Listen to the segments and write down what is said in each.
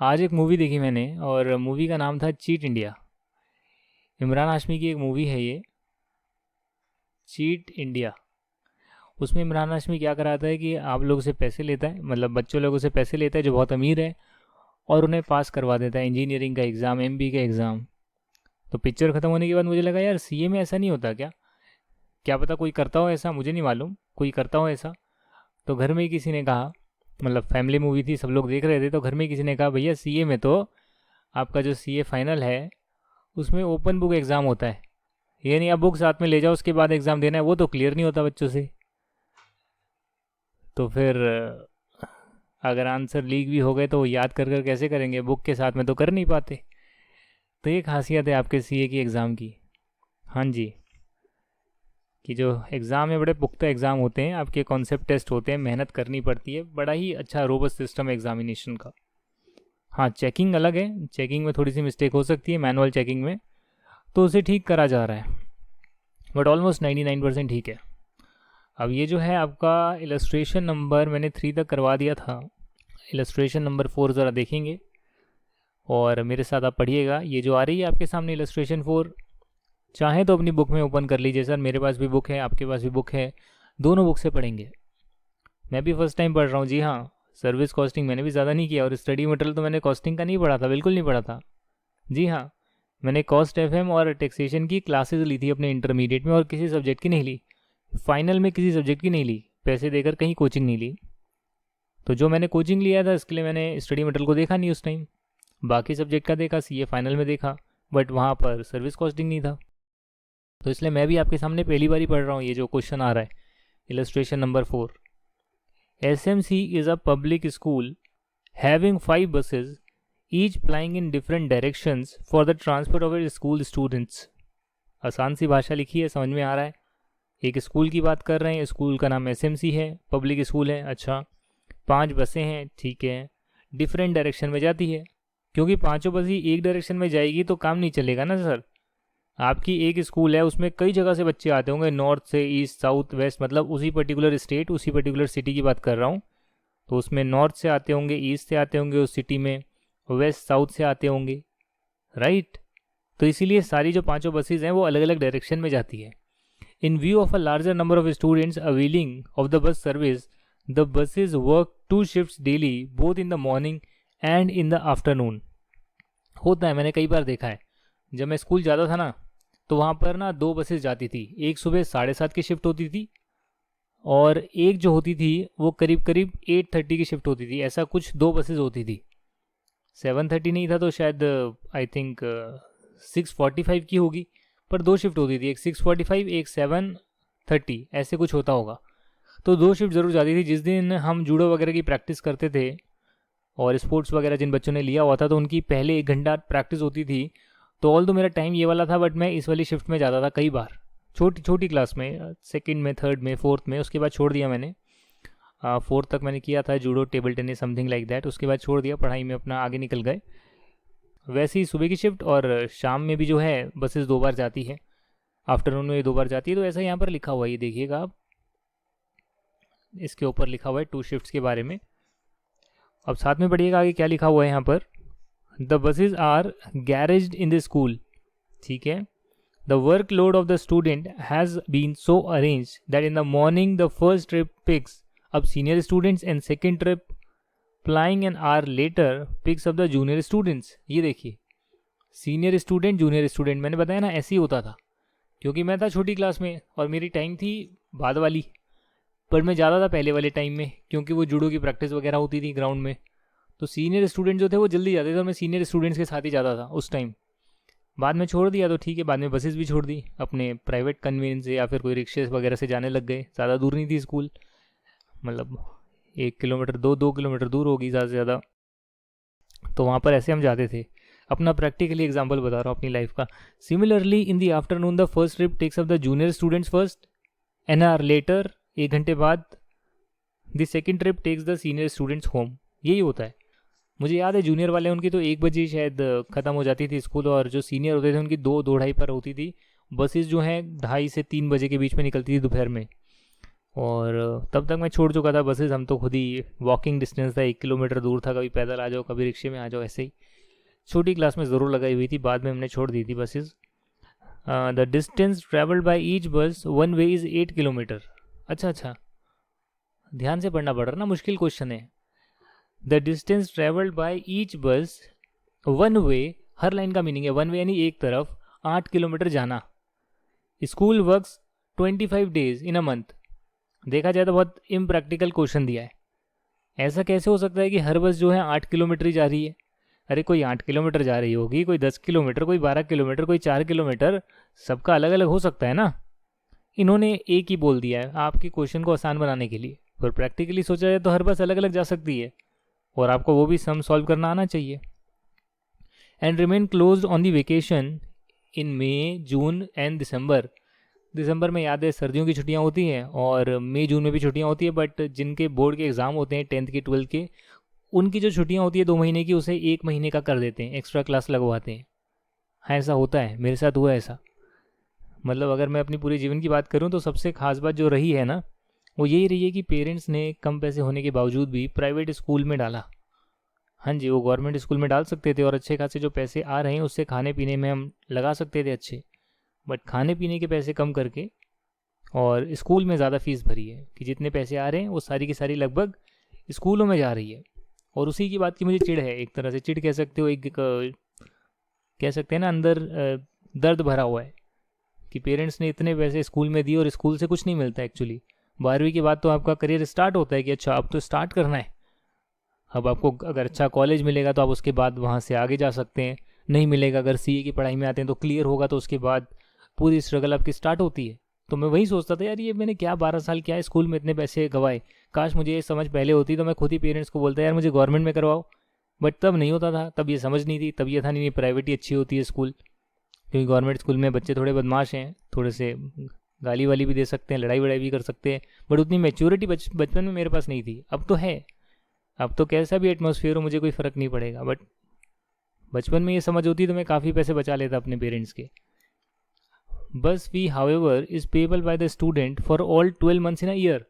आज एक मूवी देखी मैंने और मूवी का नाम था चीट इंडिया। इमरान हाशमी की एक मूवी है ये, चीट इंडिया। उसमें इमरान हाशमी क्या कराता है कि आप लोगों से पैसे लेता है, मतलब बच्चों लोगों से पैसे लेता है जो बहुत अमीर है, और उन्हें पास करवा देता है इंजीनियरिंग का एग्ज़ाम, एमबी का एग्ज़ाम। तो पिक्चर ख़त्म होने के बाद मुझे लगा यार सीए में ऐसा नहीं होता क्या? क्या पता कोई करता हो ऐसा, मुझे नहीं मालूम कोई करता हो ऐसा। तो घर में ही किसी ने कहा, मतलब फैमिली मूवी थी, सब लोग देख रहे थे, तो घर में ही किसी ने कहा भैया सीए में तो आपका जो सीए फाइनल है उसमें ओपन बुक एग्ज़ाम होता है। ये नहीं आप बुक साथ में ले जाओ उसके बाद एग्ज़ाम देना है, वो तो क्लियर नहीं होता बच्चों से। तो फिर अगर आंसर लीक भी हो गए तो याद कर कर कैसे करेंगे, बुक के साथ में तो कर नहीं पाते। तो ये खासियत है आपके सीए की एग्ज़ाम की। हाँ जी, कि जो एग्ज़ाम है बड़े पुख्ता एग्ज़ाम होते हैं, आपके कॉन्सेप्ट टेस्ट होते हैं, मेहनत करनी पड़ती है, बड़ा ही अच्छा रोबस्ट सिस्टम है एग्जामिनेशन का। हाँ, चेकिंग अलग है, चेकिंग में थोड़ी सी मिस्टेक हो सकती है, मैनुअल चेकिंग में, तो उसे ठीक करा जा रहा है, बट ऑलमोस्ट 99% ठीक है। अब ये जो है आपका इलस्ट्रेशन नंबर मैंने 3 तक करवा दिया था, इलस्ट्रेशन नंबर 4 ज़रा देखेंगे और मेरे साथ आप पढ़िएगा। ये जो आ रही है आपके सामने इलस्ट्रेशन 4, चाहे तो अपनी बुक में ओपन कर लीजिए सर, मेरे पास भी बुक है, आपके पास भी बुक है, दोनों बुक से पढ़ेंगे। मैं भी फर्स्ट टाइम पढ़ रहा हूँ, जी हाँ। सर्विस कॉस्टिंग मैंने भी ज़्यादा नहीं किया, और स्टडी मटेरियल तो मैंने कॉस्टिंग का नहीं पढ़ा था, बिल्कुल नहीं पढ़ा था। जी हाँ, मैंने कॉस्ट एफएम और टैक्सेशन की क्लासेस ली थी अपने इंटरमीडिएट में, और किसी सब्जेक्ट की नहीं ली, फाइनल में किसी सब्जेक्ट की नहीं ली, पैसे देकर कहीं कोचिंग नहीं ली। तो जो मैंने कोचिंग लिया था इसके लिए मैंने स्टडी मटेरियल को देखा नहीं उस टाइम, बाकी सब्जेक्ट का देखा, सीए फाइनल में देखा, बट वहाँ पर सर्विस कॉस्टिंग नहीं था। तो इसलिए मैं भी आपके सामने पहली बार ही पढ़ रहा हूँ ये जो क्वेश्चन आ रहा है, illustration number 4। SMC is a public school having 5 buses, each plying in different directions for the transport of its school students। आसान सी भाषा लिखी है, समझ में आ रहा है। एक स्कूल की बात कर रहे हैं, स्कूल का नाम SMC है, पब्लिक स्कूल है, अच्छा। 5 बसें हैं, ठीक है, डिफरेंट डायरेक्शन में जाती है, क्योंकि पांचों बस ही एक डायरेक्शन में जाएगी तो काम नहीं चलेगा ना सर। आपकी एक स्कूल है, उसमें कई जगह से बच्चे आते होंगे, नॉर्थ से, ईस्ट, साउथ, वेस्ट, मतलब उसी पर्टिकुलर स्टेट, उसी पर्टिकुलर सिटी की बात कर रहा हूँ। तो उसमें नॉर्थ से आते होंगे, ईस्ट से आते होंगे उस सिटी में, वेस्ट साउथ से आते होंगे, राइट। तो इसीलिए सारी जो पांचों बसेज हैं वो अलग अलग डायरेक्शन में जाती है। इन view of a larger number of students availing of the bus service, the buses work 2 shifts daily, both in the morning and in the afternoon. होता है, मैंने कई बार देखा है, जब मैं स्कूल जाता था ना तो वहाँ पर ना 2 बसेस जाती थी, एक सुबह 7:30 की शिफ्ट होती थी, और एक जो होती थी वो करीब करीब 8:30 की शिफ्ट होती थी, ऐसा कुछ 2 बसेस होती थी। 7:30 नहीं था तो शायद आई थिंक 6:45 की होगी, पर 2 शिफ्ट होती थी, एक 6:45, एक 7:30, ऐसे कुछ होता होगा। तो 2 शिफ्ट ज़रूर जाती थी। जिस दिन हम जूडो वगैरह की प्रैक्टिस करते थे और स्पोर्ट्स वगैरह जिन बच्चों ने लिया हुआ था, तो उनकी पहले 1 घंटा प्रैक्टिस होती थी। तो ऑल तो मेरा टाइम ये वाला था, बट मैं इस वाली शिफ्ट में जाता था कई बार, छोटी छोटी क्लास में, सेकंड में, थर्ड में, फोर्थ में, उसके बाद छोड़ दिया मैंने। फोर्थ तक मैंने किया था judo, table tennis, something like that, उसके बाद छोड़ दिया, पढ़ाई में अपना आगे निकल गए। वैसे ही सुबह की शिफ्ट और शाम में भी जो है बसेस 2 बार जाती है, आफ्टरनून में भी 2 बार जाती है। तो ऐसा यहाँ पर लिखा हुआ है, ये देखिएगा आप, इसके ऊपर लिखा हुआ है 2 शिफ्ट्स के बारे में। अब साथ में पढ़िएगा आगे क्या लिखा हुआ है यहाँ पर। The buses are garaged in the school, ठीक है। The workload of the student has been so arranged that in the morning the first trip picks up senior students and second trip flying an hour later picks up the junior students। ये देखिए, senior student, junior student, मैंने बताया ना ऐसे ही होता था, क्योंकि मैं था छोटी क्लास में और मेरी टाइम थी बाद वाली, पर मैं ज़्यादा था पहले वाले टाइम में, क्योंकि वो जूडो की प्रैक्टिस वगैरह होती थी ग्राउंड में। तो सीनियर स्टूडेंट जो थे वो जल्दी जाते थे और मैं सीनियर स्टूडेंट्स के साथ ही जाता था उस टाइम। बाद में छोड़ दिया तो ठीक है, बाद में बसेस भी छोड़ दी, अपने प्राइवेट कन्वीनियंस से या फिर कोई रिक्शे वगैरह से जाने लग गए। ज़्यादा दूर नहीं थी स्कूल, मतलब 1 किलोमीटर, 2 किलोमीटर दूर होगी ज़्यादा से ज़्यादा। तो वहाँ पर ऐसे हम जाते थे। अपना प्रैक्टिकली एग्जाम्पल बता रहा हूँ अपनी लाइफ का। Similarly in the afternoon the first trip takes up the junior students first, an hour later, 1 घंटे बाद the second trip takes the senior students home. यही होता है। मुझे याद है जूनियर वाले उनकी तो 1 बजे शायद ख़त्म हो जाती थी स्कूल, और जो सीनियर होते थे उनकी 2, 2:30 पर होती थी। बसेस जो हैं 2:30 से 3 बजे के बीच में निकलती थी दोपहर में। और तब तक मैं छोड़ चुका था बसेस। हम तो खुद ही, वॉकिंग डिस्टेंस था, 1 किलोमीटर दूर था, कभी पैदल आ जाओ कभी रिक्शे में आ जाओ, ऐसे ही। छोटी क्लास में ज़रूर लगाई हुई थी, बाद में हमने छोड़ दी थी buses. The distance travelled by each बस वन वे इज़ 8 किलोमीटर। अच्छा अच्छा, ध्यान से पढ़ना पड़ रहा ना, मुश्किल क्वेश्चन है। The distance travelled by each बस वन वे, हर लाइन का मीनिंग है वन वे यानी एक तरफ, 8 किलोमीटर जाना। School works 25 days in a month. देखा जाए तो बहुत इम्प्रैक्टिकल क्वेश्चन दिया है। ऐसा कैसे हो सकता है कि हर बस जो है 8 किलोमीटर ही जा रही है? अरे कोई 8 किलोमीटर जा रही होगी, कोई 10 किलोमीटर, कोई 12 किलोमीटर, कोई 4 किलोमीटर, सबका अलग अलग हो सकता है ना। इन्होंने एक ही बोल दिया है आपके क्वेश्चन को आसान बनाने के लिए, पर प्रैक्टिकली सोचा जाए तो हर बस अलग अलग जा सकती है, और आपको वो भी सम सॉल्व करना आना चाहिए। And remain close on the vacation in May June and December. दिसंबर में याद है सर्दियों की छुट्टियां होती हैं, और मई जून में भी छुट्टियां होती है, बट जिनके बोर्ड के एग्ज़ाम होते हैं 10th के 12th के, उनकी जो छुट्टियां होती है 2 महीने की, उसे 1 महीने का कर देते हैं, एक्स्ट्रा क्लास लगवाते हैं। हाँ ऐसा होता है, मेरे साथ हुआ है ऐसा। मतलब अगर मैं अपनी पूरे जीवन की बात करूँ तो सबसे खास बात जो रही है ना, वो यही रही है कि पेरेंट्स ने कम पैसे होने के बावजूद भी प्राइवेट स्कूल में डाला। हाँ जी, वो गवर्नमेंट स्कूल में डाल सकते थे और अच्छे खासे जो पैसे आ रहे हैं उससे खाने पीने में हम लगा सकते थे अच्छे, बट खाने पीने के पैसे कम करके और स्कूल में ज़्यादा फीस भरी है कि जितने पैसे आ रहे हैं वो सारी की सारी लगभग स्कूलों में जा रही है। और उसी की बात की मुझे चिढ़ है, एक तरह से चिढ़ कह सकते हो, एक कह सकते हैं ना, अंदर दर्द भरा हुआ है कि पेरेंट्स ने इतने पैसे स्कूल में दिए और स्कूल से कुछ नहीं मिलता एक्चुअली। 12वीं के बाद तो आपका करियर स्टार्ट होता है कि अच्छा अब तो स्टार्ट करना है, अब आपको अगर अच्छा कॉलेज मिलेगा तो आप उसके बाद वहाँ से आगे जा सकते हैं, नहीं मिलेगा अगर सीए की पढ़ाई में आते हैं तो क्लियर होगा, तो उसके बाद पूरी स्ट्रगल आपकी स्टार्ट होती है। तो मैं वही सोचता था यार, ये मैंने क्या 12 साल क्या स्कूल में इतने पैसे गवाए, काश मुझे ये समझ पहले होती तो मैं खुद ही पेरेंट्स को बोलता यार मुझे गवर्नमेंट में करवाओ। बट तब नहीं होता था, तब ये समझ नहीं थी, तब ये था नहीं प्राइवेट ही अच्छी होती है स्कूल, क्योंकि गवर्नमेंट स्कूल में बच्चे थोड़े बदमाश हैं, थोड़े से गाली वाली भी दे सकते हैं, लड़ाई वड़ाई भी कर सकते हैं, बट उतनी मैच्योरिटी बचपन में मेरे पास नहीं थी। अब तो है, अब तो कैसा भी एटमॉस्फेयर हो मुझे कोई फ़र्क नहीं पड़ेगा, बट बचपन में ये समझ होती तो मैं काफ़ी पैसे बचा लेता अपने पेरेंट्स के। Bus fee however is payable by the student for all 12 months in a year.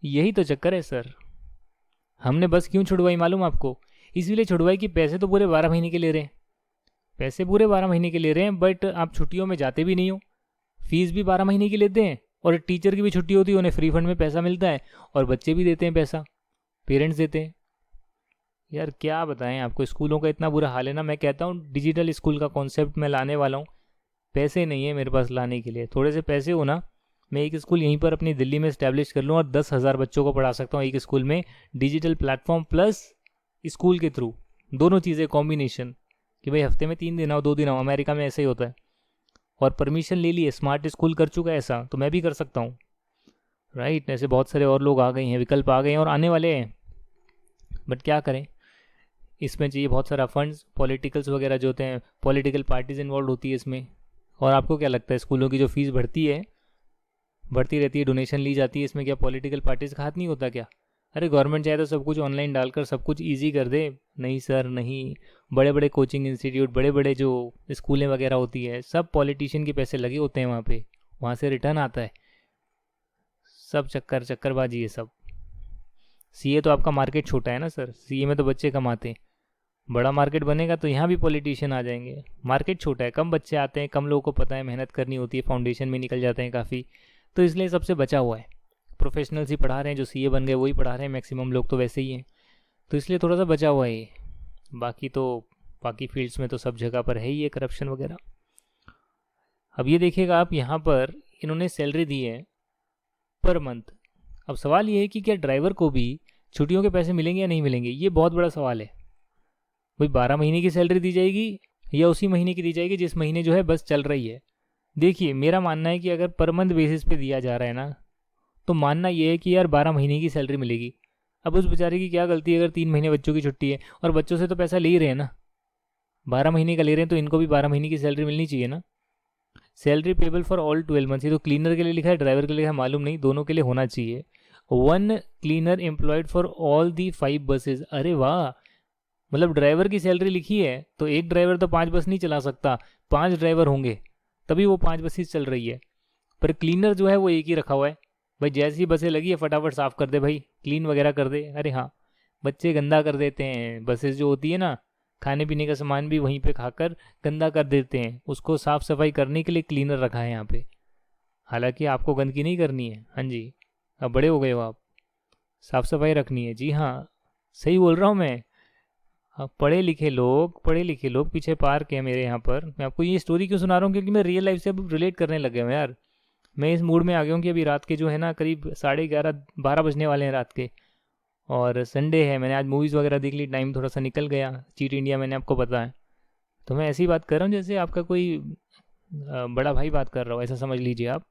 यही तो चक्कर है सर। हमने बस क्यों छुड़वाई मालूम आपको? इसलिए छुड़वाई कि पैसे तो पूरे 12 महीने के ले रहे हैं, पैसे पूरे 12 महीने के ले रहे हैं, बट आप छुट्टियों में जाते भी नहीं हो, फीस भी 12 महीने की लेते हैं, और टीचर की भी छुट्टी होती है, उन्हें फ्री फंड में पैसा मिलता है, और बच्चे भी देते हैं पैसा, पेरेंट्स देते हैं। यार क्या बताएं आपको, स्कूलों का इतना बुरा हाल है ना। मैं कहता हूँ डिजिटल स्कूल का कॉन्सेप्ट मैं लाने वाला हूँ, पैसे नहीं है मेरे पास लाने के लिए। थोड़े से पैसे हो ना, मैं एक स्कूल यहीं पर अपनी दिल्ली में इस्टेब्लिश कर लूँ और 10,000 बच्चों को पढ़ा सकता हूँ एक स्कूल में, डिजिटल प्लेटफॉर्म प्लस स्कूल के थ्रू, दोनों चीज़ें कॉम्बिनेशन, कि भाई हफ्ते में 3 दिन आओ 2 दिन आओ। अमेरिका में ऐसे ही होता है, और परमिशन ले लिए, स्मार्ट स्कूल कर चुका है ऐसा, तो मैं भी कर सकता हूँ, राइट। ऐसे बहुत सारे और लोग आ गए हैं, विकल्प आ गए हैं और आने वाले हैं, बट क्या करें, इसमें चाहिए बहुत सारा फंड्स, पॉलिटिकल्स वगैरह जो होते हैं, पॉलिटिकल पार्टीज इन्वॉल्व होती है इसमें। और आपको क्या लगता है स्कूलों की जो फीस बढ़ती रहती है, डोनेशन ली जाती है, इसमें क्या पॉलिटिकल पार्टीज का हाथ नहीं होता क्या? अरे गवर्नमेंट चाहे तो सब कुछ ऑनलाइन डालकर सब कुछ ईजी कर दे। नहीं सर नहीं, बड़े बड़े कोचिंग इंस्टीट्यूट, बड़े बड़े जो स्कूलें वगैरह होती है, सब पॉलिटिशियन के पैसे लगे होते हैं वहाँ पे, वहाँ से रिटर्न आता है, सब चक्करबाजी है सब। सीए तो आपका मार्केट छोटा है ना सर, सीए में तो बच्चे कम आते हैं, बड़ा मार्केट बनेगा तो यहाँ भी पॉलिटिशियन आ जाएंगे। मार्केट छोटा है, कम बच्चे आते हैं, कम लोगों को पता है, मेहनत करनी होती है, फाउंडेशन में निकल जाते हैं काफ़ी, तो इसलिए सबसे बचा हुआ है। प्रोफेशनल्स ही पढ़ा रहे हैं, जो सीए बन गए वही पढ़ा रहे हैं, मैक्सिमम लोग तो वैसे ही हैं, तो इसलिए थोड़ा सा बचा हुआ है ये। बाकी तो बाकी फील्ड्स में तो सब जगह पर है ही ये करप्शन वगैरह। अब ये देखिएगा आप, यहाँ पर इन्होंने सैलरी दी है पर मंथ। अब सवाल ये है कि क्या ड्राइवर को भी छुट्टियों के पैसे मिलेंगे या नहीं मिलेंगे, ये बहुत बड़ा सवाल है। भाई 12 महीने की सैलरी दी जाएगी या उसी महीने की दी जाएगी जिस महीने जो है बस चल रही है? देखिए मेरा मानना है कि अगर पर मंथ बेसिस पे दिया जा रहा है ना, तो मानना ये है कि यार 12 महीने की सैलरी मिलेगी। अब उस बेचारे की क्या गलती है अगर 3 महीने बच्चों की छुट्टी है, और बच्चों से तो पैसा ले ही रहे हैं ना, 12 महीने का ले रहे हैं, तो इनको भी 12 महीने की सैलरी मिलनी चाहिए ना। Salary payable for all 12 months, ये तो क्लीनर के लिए लिखा है, ड्राइवर के लिए लिखा है मालूम नहीं, दोनों के लिए होना चाहिए। 1 cleaner employed for all the 5 buses. अरे वाह, मतलब ड्राइवर की सैलरी लिखी है तो एक ड्राइवर तो 5 बस नहीं चला सकता, 5 ड्राइवर होंगे तभी वो 5 बसेस चल रही है, पर क्लीनर जो है वो एक ही रखा हुआ है, भाई जैसी बसें लगी है फटाफट साफ़ कर दे भाई, क्लीन वगैरह कर दे। अरे हाँ, बच्चे गंदा कर देते हैं, बसेस जो होती है ना, खाने पीने का सामान भी वहीं पे खाकर गंदा कर देते हैं। उसको साफ़ सफाई करने के लिए क्लीनर रखा है यहाँ पे। हालांकि आपको गंदगी नहीं करनी है। हाँ जी, अब बड़े हो गए हो आप, साफ़ सफाई रखनी है। जी हाँ, सही बोल रहा हूँ मैं। अब पढ़े लिखे लोग पीछे पार्क है मेरे यहाँ पर। मैं आपको ये स्टोरी क्यों सुना रहा हूँ, क्योंकि मैं रियल लाइफ से अब रिलेट करने लग गया हूँ यार। मैं इस मूड में आ गया हूँ कि अभी रात के जो है ना करीब 11:30 12 बजने वाले हैं रात के, और संडे है। मैंने आज मूवीज़ वगैरह देख ली, टाइम थोड़ा सा निकल गया। चीट इंडिया मैंने आपको पता है। तो मैं ऐसी बात कर रहा हूँ जैसे आपका कोई बड़ा भाई बात कर रहा हो, ऐसा समझ लीजिए आप।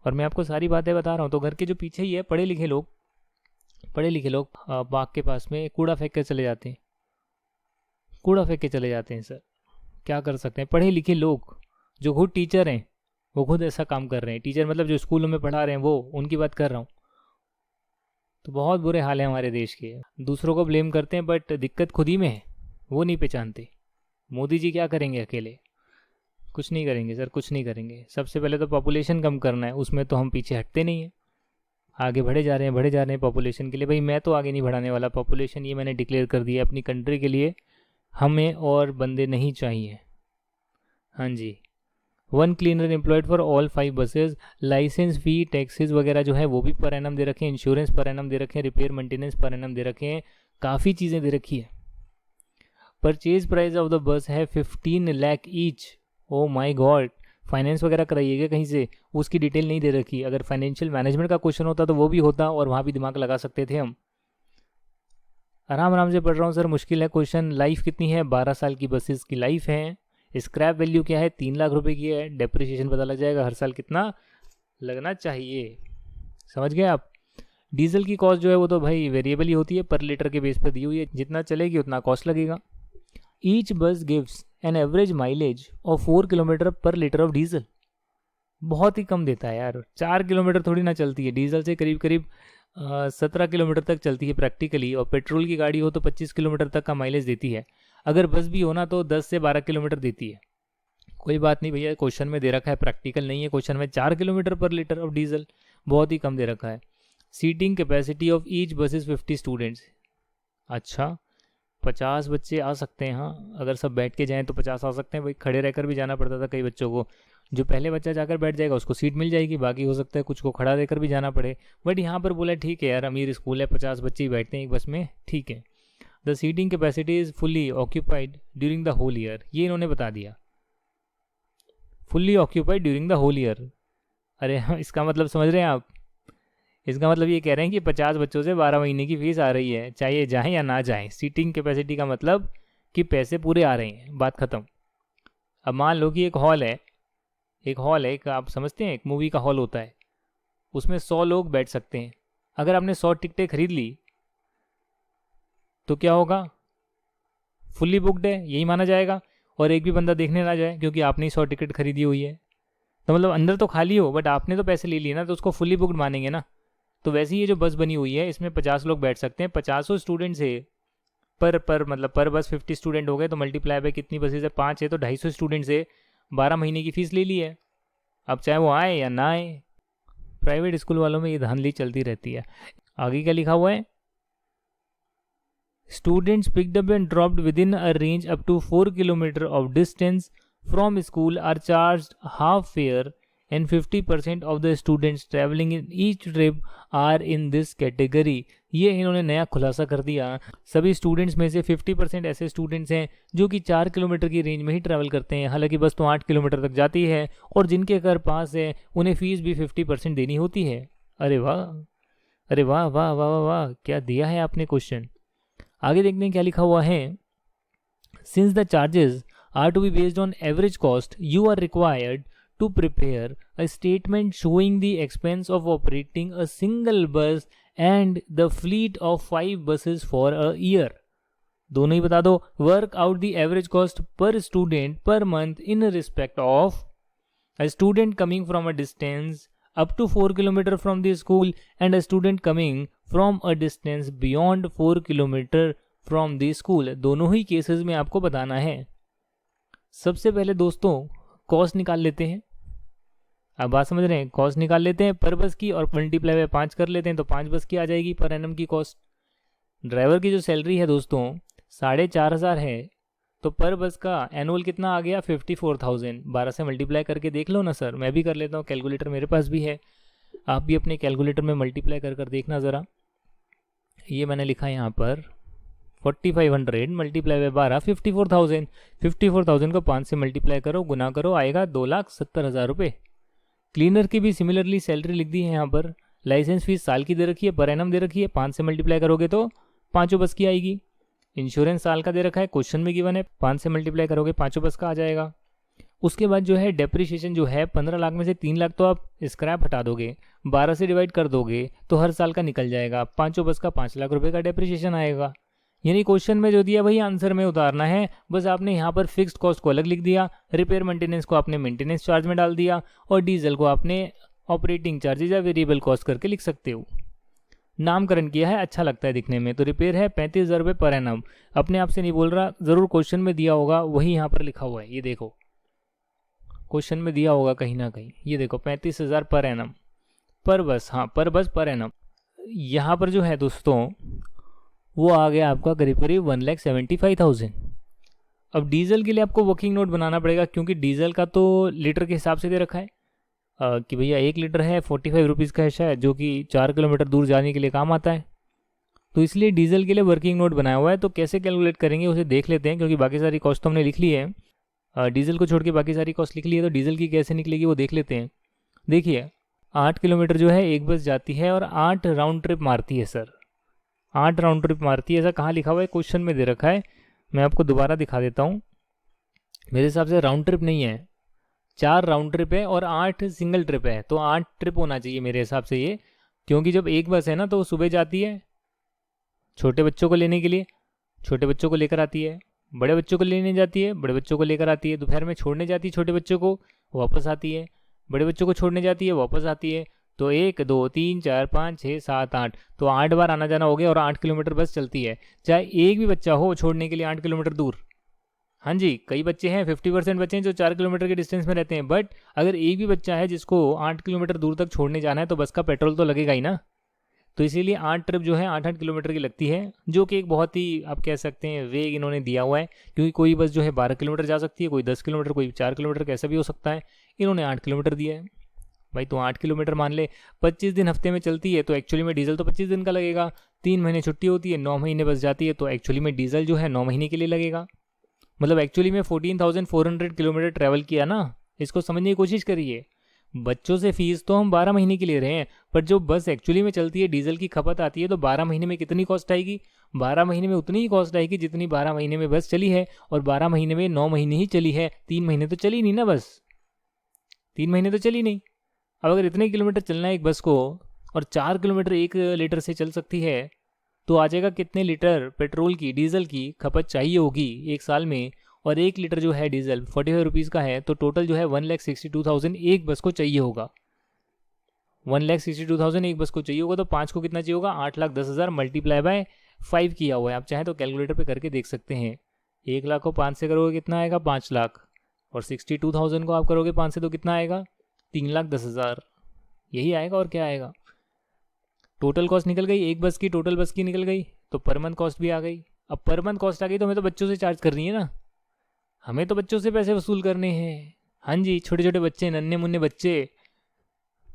और मैं आपको सारी बातें बता रहा हूँ। तो घर के जो पीछे ही है, पढ़े लिखे लोग बाग के पास में कूड़ा फेंक कर चले जाते हैं। कूड़ा फेंक के चले जाते हैं सर, क्या कर सकते हैं। पढ़े लिखे लोग जो खुद टीचर हैं, वो खुद ऐसा काम कर रहे हैं। टीचर मतलब जो स्कूलों में पढ़ा रहे हैं, वो उनकी बात कर रहा हूँ। तो बहुत बुरे हाल है हमारे देश के। दूसरों को ब्लेम करते हैं बट दिक्कत खुद ही में है, वो नहीं पहचानते। मोदी जी क्या करेंगे अकेले? कुछ नहीं करेंगे सर, कुछ नहीं करेंगे। सबसे पहले तो पॉपुलेशन कम करना है, उसमें तो हम पीछे हटते नहीं हैं। आगे बढ़े जा रहे हैं पॉपुलेशन के लिए। भाई मैं तो आगे नहीं बढ़ाने वाला पॉपुलेशन, ये मैंने डिक्लेयर कर दिया अपनी कंट्री के लिए। हमें और बंदे नहीं चाहिए। हाँ जी, 1 cleaner employed for all 5 buses. Licence fee taxes वगैरह जो है वो भी पर एनम दे रखे हैं, इंश्योरेंस पर एनम दे रखे हैं, रिपेयर मेंटेनेंस पर एनम दे रखे हैं, काफ़ी चीज़ें दे रखी है। परचेज प्राइस ऑफ द बस है 15 लाख ईच। ओ माई गॉड, फाइनेंस वगैरह कराइएगा कहीं से, उसकी डिटेल नहीं दे रखी। अगर फाइनेंशियल मैनेजमेंट का क्वेश्चन होता तो वो भी होता, और वहाँ भी दिमाग लगा सकते थे हम। आराम आराम से पढ़ रहा हूँ सर, मुश्किल है क्वेश्चन। लाइफ कितनी है? 12 साल की बसेस की लाइफ है। स्क्रैप वैल्यू क्या है? 3 लाख रुपए की है। डेप्रिसिएशन पता लग जाएगा हर साल कितना लगना चाहिए। समझ गए आप? डीजल की कॉस्ट जो है वो तो भाई वेरिएबल ही होती है, पर लीटर के बेस पर दी हुई है, जितना चलेगी उतना कॉस्ट लगेगा। ईच बस gives an average mileage of 4 kilometre पर लीटर ऑफ डीजल। बहुत ही कम देता है यार, 4 किलोमीटर थोड़ी ना चलती है डीजल से, करीब करीब 17 किलोमीटर तक चलती है प्रैक्टिकली। और पेट्रोल की गाड़ी हो तो 25 किलोमीटर तक का माइलेज देती है। अगर बस भी हो ना तो 10 से 12 किलोमीटर देती है। कोई बात नहीं भैया, क्वेश्चन में दे रखा है, प्रैक्टिकल नहीं है क्वेश्चन में। 4 किलोमीटर पर लीटर ऑफ डीजल बहुत ही कम दे रखा है। सीटिंग कैपेसिटी ऑफ ईच बस इज 50 स्टूडेंट्स। अच्छा, 50 बच्चे आ सकते हैं। हाँ, अगर सब बैठ के जाएँ तो 50 आ सकते हैं। भाई खड़े रहकर भी जाना पड़ता था कई बच्चों को। जो पहले बच्चा जाकर बैठ जाएगा उसको सीट मिल जाएगी, बाकी हो सकता है कुछ को खड़ा रहकर भी जाना पड़े। बट यहाँ पर बोला ठीक है यार, अमीर स्कूल है, 50 बच्चे ही बैठते हैं एक बस में, ठीक है। The seating capacity is fully occupied during the whole year. ये इन्होंने बता दिया, fully occupied during the whole year. अरे इसका मतलब समझ रहे हैं आप? इसका मतलब ये कह रहे हैं कि 50 बच्चों से 12 महीने की फीस आ रही है, चाहे जाएँ या ना जाएँ। सीटिंग कैपेसिटी का मतलब कि पैसे पूरे आ रहे हैं, बात ख़त्म। अब मान लो कि एक हॉल है, एक आप समझते हैं एक मूवी का हॉल होता है, उसमें 100 लोग बैठ सकते हैं। अगर आपने 100 टिकटें खरीद ली तो क्या होगा? फुल्ली बुकड है, यही माना जाएगा। और एक भी बंदा देखने ना जाए क्योंकि आपने ही 100 टिकट खरीदी हुई है। तो मतलब अंदर तो खाली हो बट आपने तो पैसे ले लिए ना, तो उसको फुल्ली बुकड मानेंगे ना। तो वैसे ही ये जो बस बनी हुई है इसमें 50 लोग बैठ सकते हैं। 50 स्टूडेंट से पर मतलब पर बस 50 स्टूडेंट हो गए, तो मल्टीप्लाई बाय कितनी बसेज है? 5 है, तो 250 स्टूडेंट से 12 महीने की फ़ीस ले ली है। अब चाहे वो आए या ना आए, प्राइवेट स्कूल वालों में ये धांधली चलती रहती है। आगे क्या लिखा हुआ है? Students picked up and dropped within a range up to 4 kilometre of distance from school are charged half fare and 50% of the students traveling in each trip are in this category। ये इन्होंने नया खुलासा कर दिया। सभी students में से 50% ऐसे स्टूडेंट्स हैं जो कि 4 किलोमीटर की रेंज में ही ट्रैवल करते हैं। हालांकि बस तो 8 किलोमीटर तक जाती है, और जिनके घर पास है उन्हें फ़ीस भी 50% देनी होती है। अरे वाह, अरे वाह वाह वाह वाह वाह, क्या दिया है आपने क्वेश्चन। आगे देखते हैं क्या लिखा हुआ है। Since the charges are to be based on average cost, you are required to prepare a statement showing the expense of operating a single bus and the fleet of 5 buses for a year। दोनों ही बता दो। Work out the average cost per student per month in respect of a student coming from a distance up to 4 kilometer from the school and a student coming from a distance beyond 4 kilometer from the school। दोनों ही cases में आपको बताना है। सबसे पहले दोस्तों cost निकाल लेते हैं। अब बात समझ रहे हैं, कॉस्ट निकाल लेते हैं पर बस की और मल्टीप्लाई बाय 5 कर लेते हैं तो 5 बस की आ जाएगी पर एनम की कॉस्ट। ड्राइवर की जो सैलरी है दोस्तों 4,500 है, तो पर बस का एनुअल कितना आ गया 54,000। 12 से मल्टीप्लाई करके देख लो ना सर, मैं भी कर लेता हूँ, कैलकुलेटर मेरे पास भी है, आप भी अपने कैलकुलेटर में मल्टीप्लाई कर देखना ज़रा। ये मैंने लिखा है यहाँ पर 4500 मल्टीप्लाई बाय 12 54,000। 54,000 को 5 से मल्टीप्लाई करो, गुना करो, आएगा 2,70,000 रुपये। क्लीनर की भी सिमिलरली सैलरी लिख दी है यहाँ पर। लाइसेंस फीस साल की दे रखी है, पर एनम दे रखी है, 5 से मल्टीप्लाई करोगे तो पाँचों बस की आएगी। इंश्योरेंस साल का दे रखा है, क्वेश्चन में गिवन है, 5 से मल्टीप्लाई करोगे पाँचों बस का आ जाएगा। उसके बाद जो है डेप्रिसिएशन जो है 15 लाख में से 3 लाख तो आप स्क्रैप हटा दोगे, 12 से डिवाइड कर दोगे तो हर साल का निकल जाएगा, पाँचों बस का 5 लाख रुपए का डेप्रिसिएशन आएगा। यानी क्वेश्चन में जो दिया वही आंसर में उतारना है, बस आपने यहाँ पर फिक्स्ड कॉस्ट को अलग लिख दिया, रिपेयर मेंटेनेंस को आपने मेंटेनेंस चार्ज में डाल दिया और डीजल को आपने ऑपरेटिंग चार्जेज या वेरिएबल कॉस्ट करके लिख सकते हो। नामकरण किया है, अच्छा लगता है दिखने में। तो रिपेयर है 35,000 रुपये पर एनम, अपने आप से नहीं बोल रहा, ज़रूर क्वेश्चन में दिया होगा, वही यहाँ पर लिखा हुआ है, ये देखो क्वेश्चन में दिया होगा कहीं ना कहीं, ये देखो 35,000 पर एनम पर बस, हाँ पर बस पर एनम। यहाँ पर जो है दोस्तों वो आ गया आपका करीब करीब 1,75,000। अब डीजल के लिए आपको वर्किंग नोट बनाना पड़ेगा, क्योंकि डीजल का तो लीटर के हिसाब से दे रखा है कि भैया 1 लीटर है 45 रुपीज़ का है शायद, जो कि 4 किलोमीटर दूर जाने के लिए काम आता है। तो इसलिए डीजल के लिए वर्किंग नोट बनाया हुआ है। तो कैसे कैलकुलेट करेंगे उसे देख लेते हैं, क्योंकि बाकी सारी कॉस्ट तो हमने लिख ली है, डीजल को छोड़ के बाकी सारी कॉस्ट लिख ली है, तो डीजल की कैसे निकलेगी वो देख लेते हैं। देखिए 8 किलोमीटर जो है एक बस जाती है और 8 राउंड ट्रिप मारती है सर, 8 राउंड ट्रिप मारती है, ऐसा कहाँ लिखा हुआ है, क्वेश्चन में दे रखा है। मैं आपको दोबारा दिखा देता हूँ, मेरे हिसाब से राउंड ट्रिप नहीं है, 4 राउंड ट्रिप है और 8 सिंगल ट्रिप है, तो 8 ट्रिप होना चाहिए मेरे हिसाब से ये। क्योंकि जब एक बस है ना तो वो सुबह जाती है छोटे बच्चों को लेने के लिए, छोटे बच्चों को लेकर आती है, बड़े बच्चों को लेने जाती है, बड़े बच्चों को लेकर आती है, दोपहर में छोड़ने जाती है छोटे बच्चों को, वापस आती है, बड़े बच्चों को छोड़ने जाती है, वापस आती है। तो 1 2 3 4 5 6 7 8, तो 8 बार आना जाना हो गया और 8 किलोमीटर बस चलती है, चाहे एक भी बच्चा हो छोड़ने के लिए 8 किलोमीटर दूर। हाँ जी, कई बच्चे हैं 50% बच्चे हैं जो 4 किलोमीटर के डिस्टेंस में रहते हैं, बट अगर एक भी बच्चा है जिसको 8 किलोमीटर दूर तक छोड़ने जाना है तो बस का पेट्रोल तो लगेगा ही ना। तो इसीलिए 8 ट्रिप जो है 8-8 किलोमीटर की लगती है, जो कि एक बहुत ही आप कह सकते हैं वेग इन्होंने दिया हुआ है, क्योंकि कोई बस जो है 12 किलोमीटर जा सकती है, कोई 10 किलोमीटर, कोई 4 किलोमीटर, कैसा भी हो सकता है, इन्होंने 8 किलोमीटर दिया है। भाई तो 8 किलोमीटर मान ले, 25 दिन हफ्ते में चलती है तो एक्चुअली में डीजल तो 25 दिन का लगेगा, 3 महीने छुट्टी होती है, 9 महीने बस जाती है, तो एक्चुअली में डीजल जो है 9 महीने के लिए लगेगा। मतलब एक्चुअली में 14,400 किलोमीटर ट्रैवल किया ना, इसको समझने की कोशिश करिए। बच्चों से फीस तो हम 12 महीने की ले रहे हैं, पर जो बस एक्चुअली में चलती है, डीजल की खपत आती है, तो 12 महीने में कितनी कॉस्ट आएगी, 12 महीने में उतनी ही कॉस्ट आएगी जितनी 12 महीने में बस चली है, और 12 महीने में 9 महीने ही चली है, 3 महीने तो चली नहीं ना बस, 3 महीने तो चली नहीं। अब अगर इतने किलोमीटर चलना है एक बस को और 4 किलोमीटर 1 लीटर से चल सकती है, तो आ जाएगा कितने लीटर पेट्रोल की, डीजल की खपत चाहिए होगी एक साल में, और 1 लीटर जो है डीजल 45 रुपीज़ का है, तो टोटल जो है 1,62,000 एक बस को चाहिए होगा, 1,62,000 एक बस को चाहिए होगा। तो 5 को कितना चाहिए होगा, 8,10,000 मल्टीप्लाई बाय 5 किया हुआ है, आप चाहें तो कैलकुलेटर पे करके देख सकते हैं। 1 लाख को 5 से करोगे कितना आएगा, 5 लाख, और 62,000 को आप करोगे 5 से तो कितना आएगा, 3,10,000, यही आएगा और क्या आएगा। टोटल कॉस्ट निकल गई, एक बस की टोटल बस की निकल गई, तो पर मंथ कॉस्ट भी आ गई। अब पर मंथ कॉस्ट आ गई तो हमें तो बच्चों से चार्ज करनी है ना, हमें तो बच्चों से पैसे वसूल करने हैं। हाँ जी, छोटे छोटे बच्चे, नन्हे मुन्ने बच्चे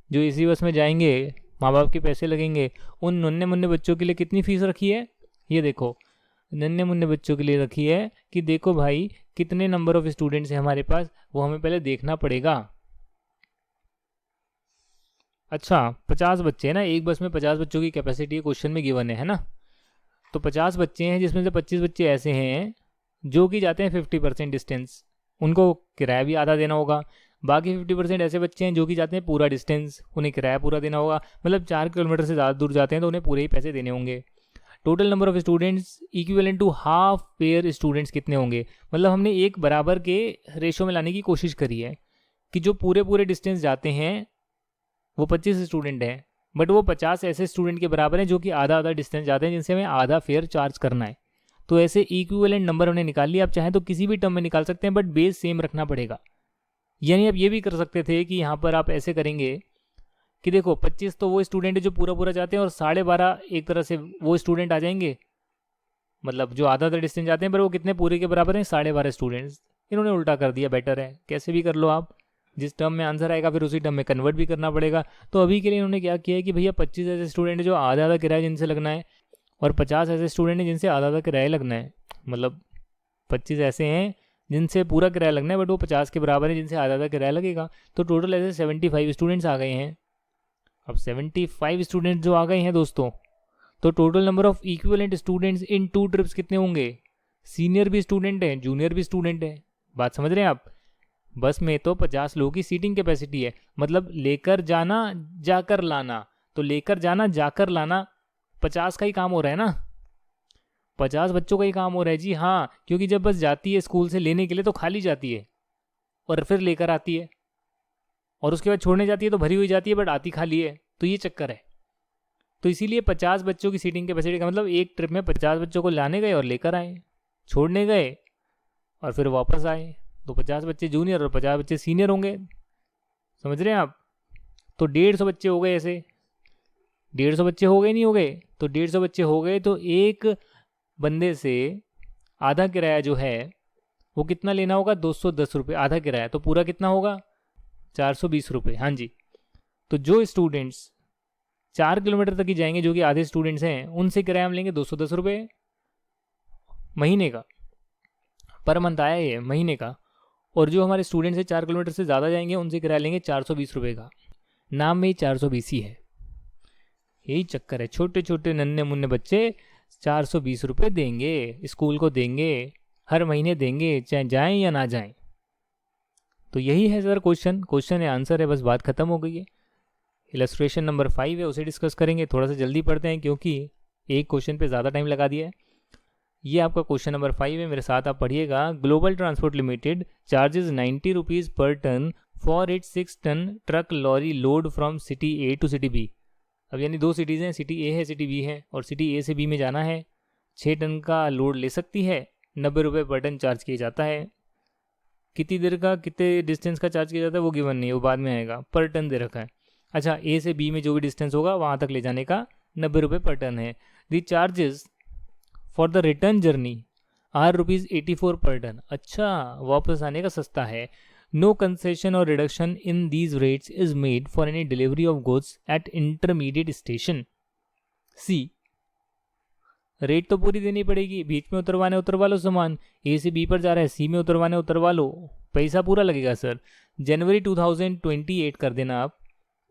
जो इसी बस में जाएंगे, माँ बाप के पैसे लगेंगे, उन नन्हे मुन्ने बच्चों के लिए कितनी फीस रखी है, ये देखो, नन्हे मुन्ने बच्चों के लिए रखी है कि देखो भाई कितने नंबर ऑफ स्टूडेंट्स हैं हमारे पास, वो हमें पहले देखना पड़ेगा। अच्छा 50 बच्चे हैं ना, एक बस में 50 बच्चों की कैपेसिटी क्वेश्चन में गिवन है ना, तो 50 बच्चे हैं जिसमें से 25 बच्चे ऐसे हैं जो कि जाते हैं 50% डिस्टेंस, उनको किराया भी आधा देना होगा। बाकी 50% ऐसे बच्चे हैं जो कि जाते हैं पूरा डिस्टेंस, उन्हें किराया पूरा देना होगा, मतलब 4 किलोमीटर से ज़्यादा दूर जाते हैं तो उन्हें पूरे ही पैसे देने होंगे। Total number of students equivalent to half fare students कितने होंगे, मतलब हमने एक बराबर के रेशो में लाने की कोशिश करी है कि जो पूरे पूरे डिस्टेंस जाते हैं वो 25 स्टूडेंट हैं, बट वो 50 ऐसे स्टूडेंट के बराबर हैं जो कि आधा आधा डिस्टेंस जाते हैं जिनसे हमें आधा फेयर चार्ज करना है। तो ऐसे इक्विवेलेंट नंबर हमने निकाल लिया, आप चाहें तो किसी भी टर्म में निकाल सकते हैं, बट बेस सेम रखना पड़ेगा। यानी आप ये भी कर सकते थे कि यहाँ पर आप ऐसे करेंगे कि देखो 25 तो वो स्टूडेंट है जो पूरा पूरा जाते हैं और 12.5 एक तरह से वो स्टूडेंट आ जाएंगे, मतलब जो आधा आधा डिस्टेंस जाते हैं, पर वो कितने पूरे के बराबर हैं, 12.5 स्टूडेंट्स। इन्होंने उल्टा कर दिया, बेटर है, कैसे भी कर लो आप, जिस टर्म में आंसर आएगा फिर उसी टर्म में कन्वर्ट भी करना पड़ेगा। तो अभी के लिए इन्होंने क्या किया है कि भैया 25 ऐसे स्टूडेंट है जो आधा आधा किराया जिनसे लगना है, और 50 ऐसे स्टूडेंट हैं जिनसे आधा आधा किराया लगना है। मतलब 25 ऐसे हैं जिनसे पूरा किराया लगना है, बट वो 50 के बराबर है जिनसे आधा आधा किराया लगेगा। तो टोटल ऐसे 75 स्टूडेंट्स आ गए हैं। अब 75 स्टूडेंट जो आ गए हैं दोस्तों, तो total number of equivalent students in 2 trips कितने होंगे? सीनियर भी स्टूडेंट है, जूनियर भी स्टूडेंट है, बात समझ रहे हैं आप। बस में तो 50 लोगों की सीटिंग कैपेसिटी है, मतलब लेकर जाना जाकर लाना, तो लेकर जाना जाकर लाना 50 का ही काम हो रहा है ना, 50 बच्चों का ही काम हो रहा है जी। हाँ, क्योंकि जब बस जाती है स्कूल से लेने के लिए तो खाली जाती है और फिर लेकर आती है, और उसके बाद छोड़ने जाती है तो भरी हुई जाती है, बट आती खाली है, तो ये चक्कर है। तो इसीलिए 50 बच्चों की सीटिंग कैपेसिटी का मतलब एक ट्रिप में 50 बच्चों को लाने गए और लेकर आए, छोड़ने गए और फिर वापस आए, तो 50 बच्चे जूनियर और 50 बच्चे सीनियर होंगे, समझ रहे हैं आप। तो 150 बच्चे हो गए, ऐसे 150 बच्चे हो गए, नहीं हो गए? तो 150 बच्चे हो गए, तो एक बंदे से आधा किराया जो है वो कितना लेना होगा? 210 रुपये आधा किराया, तो पूरा कितना होगा? 420 रुपये। हाँ जी। तो जो स्टूडेंट्स 4 किलोमीटर तक ही जाएंगे, जो कि आधे स्टूडेंट्स हैं, उनसे किराया हम लेंगे 210 रुपये महीने का, पर मंथ आया ये महीने का। और जो हमारे स्टूडेंट्स हैं 4 किलोमीटर से ज़्यादा जाएंगे, उनसे किराया लेंगे 420 रुपये का। नाम में ही 420 ही है, यही चक्कर है। छोटे छोटे नन्हे मुन्ने बच्चे 420 रुपये देंगे, स्कूल को देंगे, हर महीने देंगे, चाहे जाएं या ना जाएं। तो यही है सर क्वेश्चन है, आंसर है, बस बात खत्म हो गई है। इलस्ट्रेशन नंबर 5 है, उसे डिस्कस करेंगे। थोड़ा सा जल्दी पढ़ते हैं क्योंकि एक क्वेश्चन पे ज़्यादा टाइम लगा दिया है। ये आपका क्वेश्चन नंबर 5 है, मेरे साथ आप पढ़िएगा। Global transport limited charges 90 rupees per ton for it 6 ton truck lorry load from city A to city B. अब यानी 2 सिटीज़ हैं, सिटी ए है, सिटी बी है, और सिटी ए से बी में जाना है। 6 टन का लोड ले सकती है, 90 रुपये पर टन चार्ज किया जाता है। कितनी देर का, कितने डिस्टेंस का चार्ज किया जाता है वो गिवन नहीं है, वो बाद में आएगा, पर टन दे रखा है। अच्छा, ए से बी में जो भी डिस्टेंस होगा वहाँ तक ले जाने का 90 रुपये पर टन है। The charges for the return journey are ₹84 per ton. अच्छा, वापस आने का सस्ता है। No concession or reduction in these rates is made for any delivery of goods at intermediate station. See, rate तो पूरी देनी पड़ेगी, बीच में उतरवाने उतरवा लो सामान, ए से बी पर जा रहा है, सी में उतरवाने उतरवा लो, पैसा पूरा लगेगा सर। जनवरी 2028 कर देना आप,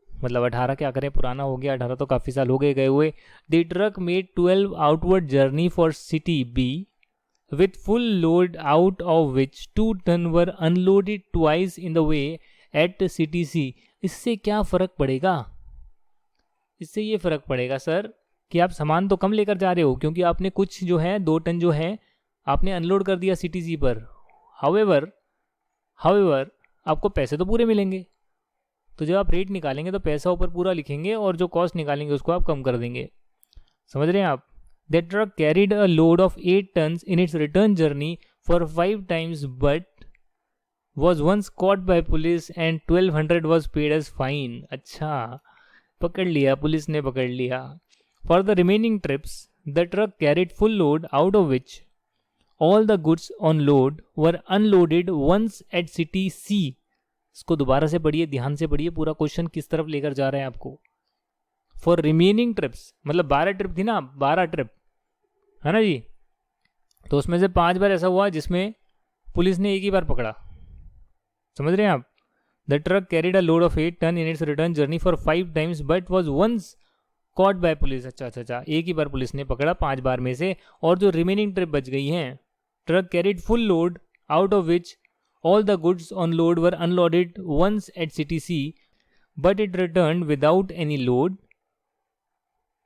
मतलब 18 क्या करें, पुराना हो गया, 18 तो काफ़ी साल हो गए हुए। The truck made 12 outward journey for city B with full load, out of which 2 ton were unloaded twice in the way at CTC। इससे क्या फ़र्क पड़ेगा? इससे ये फ़र्क पड़ेगा सर कि आप सामान तो कम लेकर जा रहे हो, क्योंकि आपने कुछ जो है 2 टन जो है आपने अनलोड कर दिया CTC पर। हाउएवर आपको पैसे तो पूरे मिलेंगे। तो जब आप रेट निकालेंगे तो पैसा ऊपर पूरा लिखेंगे और जो कॉस्ट निकालेंगे उसको आप कम कर देंगे, समझ रहे हैं आप। The truck carried a load of 8 tons in its return journey for 5 times but was once caught by police and 1200 was paid as fine। अच्छा, पकड़ लिया, पुलिस ने पकड़ लिया। For the remaining trips, the truck carried full load, out of which all the goods on load were unloaded once at city C। इसको दोबारा से पढ़िए, ध्यान से पढ़िए, पूरा क्वेश्चन किस तरफ लेकर जा रहे हैं आपको। फॉर रिमेनिंग ट्रिप्स, मतलब 12 ट्रिप थी ना, 12 ट्रिप है ना जी, तो उसमें से 5 बार ऐसा हुआ जिसमें पुलिस ने एक ही बार पकड़ा, समझ रहे हैं आप। The truck carried a load of 8 tonne in its return journey for 5 times but was once caught by police. अच्छा, एक ही बार पुलिस ने पकड़ा 5 बार में से, और जो रिमेनिंग ट्रिप बच गई हैं, truck carried full load, out of which all the goods on load were unloaded once at city C but it return without any load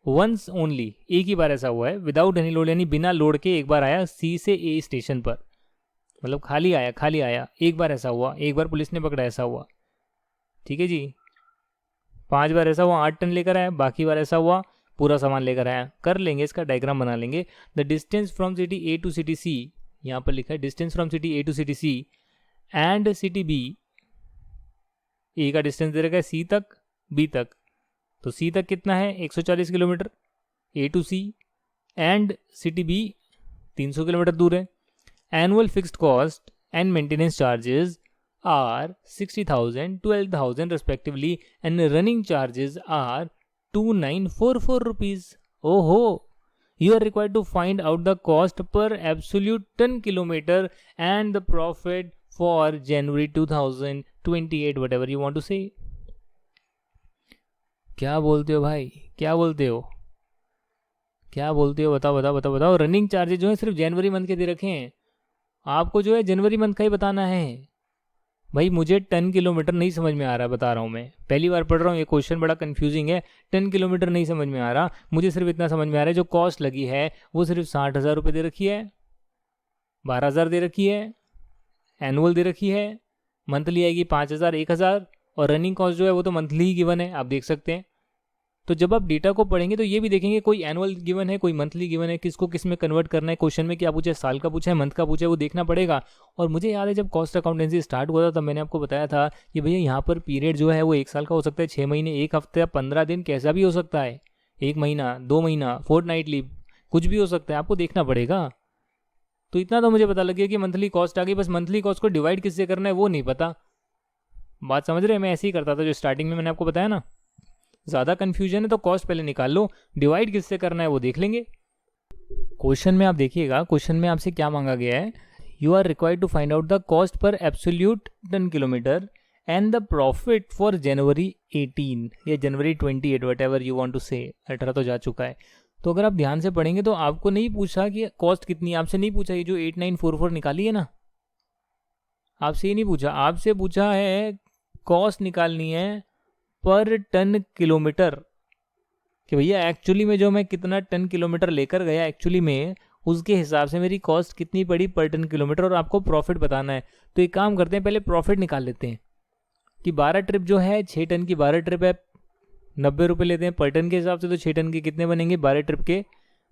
once only. एक ही बार ऐसा हुआ है, विदाउट एनी लोड यानी बिना लोड के एक बार आया सी से ए स्टेशन पर, मतलब खाली आया, एक बार ऐसा हुआ, एक बार पुलिस ने पकड़ा, ऐसा हुआ, ठीक है जी। 5 बार ऐसा हुआ 8 टन लेकर आया, बाकी बार ऐसा हुआ पूरा सामान लेकर आया। कर लेंगे, इसका डायग्राम बना लेंगे। The distance from city A to city C, यहाँ पर लिखा है distance from city A to city C and city B A का डिस्टेंस दे रखा है सी तक, बी तक, तो सी तक कितना है 140 kilometre A to C, and city B 300 kilometre दूर है। Annual fixed cost and maintenance charges are 60,000, 12,000 respectively, and running charges are 2,944 rupees. Oh, you are required to find out the cost per absolute ton kilometer and the profit for January 2028, whatever you want to say. क्या बोलते हो भाई, क्या बोलते हो, क्या बोलते हो, बताओ बताओ बताओ बताओ। रनिंग चार्जेस जो है सिर्फ जनवरी मंथ के दे रखे हैं, आपको जो है जनवरी मंथ का ही बताना है भाई। मुझे टन किलोमीटर नहीं समझ में आ रहा, बता रहा हूँ मैं, पहली बार पढ़ रहा हूँ, ये क्वेश्चन बड़ा कंफ्यूजिंग है। टन किलोमीटर नहीं समझ में आ रहा, मुझे सिर्फ इतना समझ में आ रहा है जो कॉस्ट लगी है वो सिर्फ 60,000 रुपये दे रखी है, 12,000 दे रखी है, एनुअल दे रखी है, मंथली आएगी 5,000, 1,000, और रनिंग कॉस्ट जो है वो तो मंथली ही गिवन है, आप देख सकते हैं। तो जब आप डेटा को पढ़ेंगे तो ये भी देखेंगे कोई एनुअल गिवन है, कोई मंथली गिवन है, किसको किस में कन्वर्ट करना है, क्वेश्चन में क्या पूछा है, साल का पूछा है, मंथ का पूछा है, वो देखना पड़ेगा। और मुझे याद है जब कॉस्ट अकाउंटेंसी स्टार्ट हुआ था तब मैंने आपको बताया था कि भैया यहाँ पर पीरियड जो है वो 1 साल का हो सकता है, 6 महीने, 1 हफ्ते, 15 दिन, कैसा भी हो सकता है, 1 महीना, 2 महीना, फोर्टनाइटली, कुछ भी हो सकता है, आपको देखना पड़ेगा। तो इतना तो मुझे पता लग गया कि मंथली कॉस्ट आ गई, बस मंथली कॉस्ट को डिवाइड किससे करना है वो नहीं पता। बात समझ रहे हैं? मैं ऐसे ही करता था जो स्टार्टिंग में मैंने आपको बताया ना। ज़्यादा कन्फ्यूजन है तो कॉस्ट पहले निकाल लो, डिवाइड किससे करना है वो देख लेंगे। क्वेश्चन में आप देखिएगा, क्वेश्चन में आपसे क्या मांगा गया है, you are required to find out the cost per absolute tonne kilometre and the profit for January 18 या January 28, whatever you want to say. 18 तो जा चुका है। तो अगर आप ध्यान से पढ़ेंगे तो आपको नहीं पूछा कि कॉस्ट कितनी है, आपसे नहीं पूछा ये जो 8944 निकाली है ना, आपसे ये नहीं पूछा, आपसे पूछा है कॉस्ट निकालनी है पर टन किलोमीटर, कि भैया एक्चुअली में जो मैं कितना टन किलोमीटर लेकर गया एक्चुअली में, उसके हिसाब से मेरी कॉस्ट कितनी पड़ी पर टन किलोमीटर, और आपको प्रॉफिट बताना है। तो एक काम करते हैं, पहले प्रॉफिट निकाल लेते हैं कि 12 ट्रिप जो है 6 टन की 12 ट्रिप है, 90 रुपये लेते हैं पर टन के हिसाब से, तो 6 टन के कितने बनेंगे 12 ट्रिप के,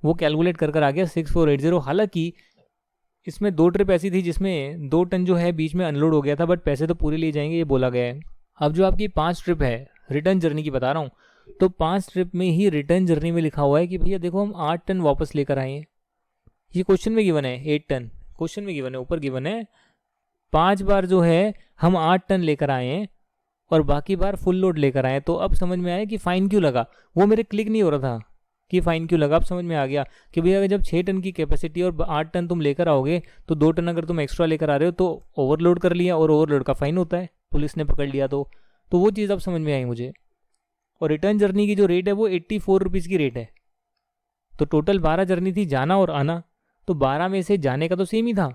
वो कैलकुलेट कर आ गया 6480। हालांकि इसमें 2 ट्रिप ऐसी थी जिसमें 2 टन जो है बीच में अनलोड हो गया था, बट पैसे तो पूरे लिए जाएंगे ये बोला गया है। अब जो आपकी 5 ट्रिप है रिटर्न जर्नी की बता रहा हूँ, तो 5 ट्रिप में ही रिटर्न जर्नी में लिखा हुआ है कि भैया देखो हम 8 टन वापस लेकर आए हैं, ये क्वेश्चन में गिवन है 8 टन, क्वेश्चन में गिवन है, ऊपर गिवन है 5 बार जो है हम 8 टन लेकर आए हैं और बाकी बार फुल लोड लेकर आए। तो अब समझ में आया कि फाइन क्यों लगा, वो मेरे क्लिक नहीं हो रहा था कि फाइन क्यों लगा। अब समझ में आ गया कि भैया अगर जब 6 टन की कैपेसिटी और 8 टन तुम लेकर आओगे तो 2 टन अगर तुम एक्स्ट्रा लेकर आ रहे हो तो ओवरलोड कर लिया, और ओवरलोड का फाइन होता है, पुलिस ने पकड़ लिया। तो वो चीज़ अब समझ में आई मुझे। और रिटर्न जर्नी की जो रेट है वो 84 रुपीज़ की रेट है। तो टोटल 12 जर्नी थी, जाना और आना, तो 12 में से जाने का तो सेम ही था,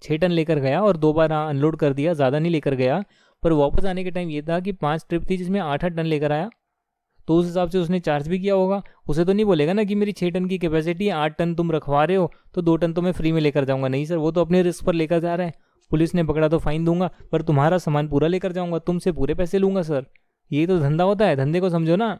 6 टन लेकर गया और 2 बार अनलोड कर दिया, ज़्यादा नहीं लेकर गया। पर वापस आने के टाइम ये था कि 5 ट्रिप थी जिसमें 8-8 टन लेकर आया, तो उस हिसाब से उसने चार्ज भी किया होगा। उसे तो नहीं बोलेगा ना कि मेरी 6 टन की कैपेसिटी है, 8 टन तुम रखवा रहे हो तो 2 टन तो मैं फ्री में लेकर जाऊँगा। नहीं सर, वो तो अपने रिस्क पर लेकर जा रहा है, पुलिस ने पकड़ा तो फाइन दूंगा, पर तुम्हारा सामान पूरा लेकर जाऊँगा, तुमसे पूरे पैसे लूँगा सर। ये तो धंधा होता है, धंधे को समझो ना।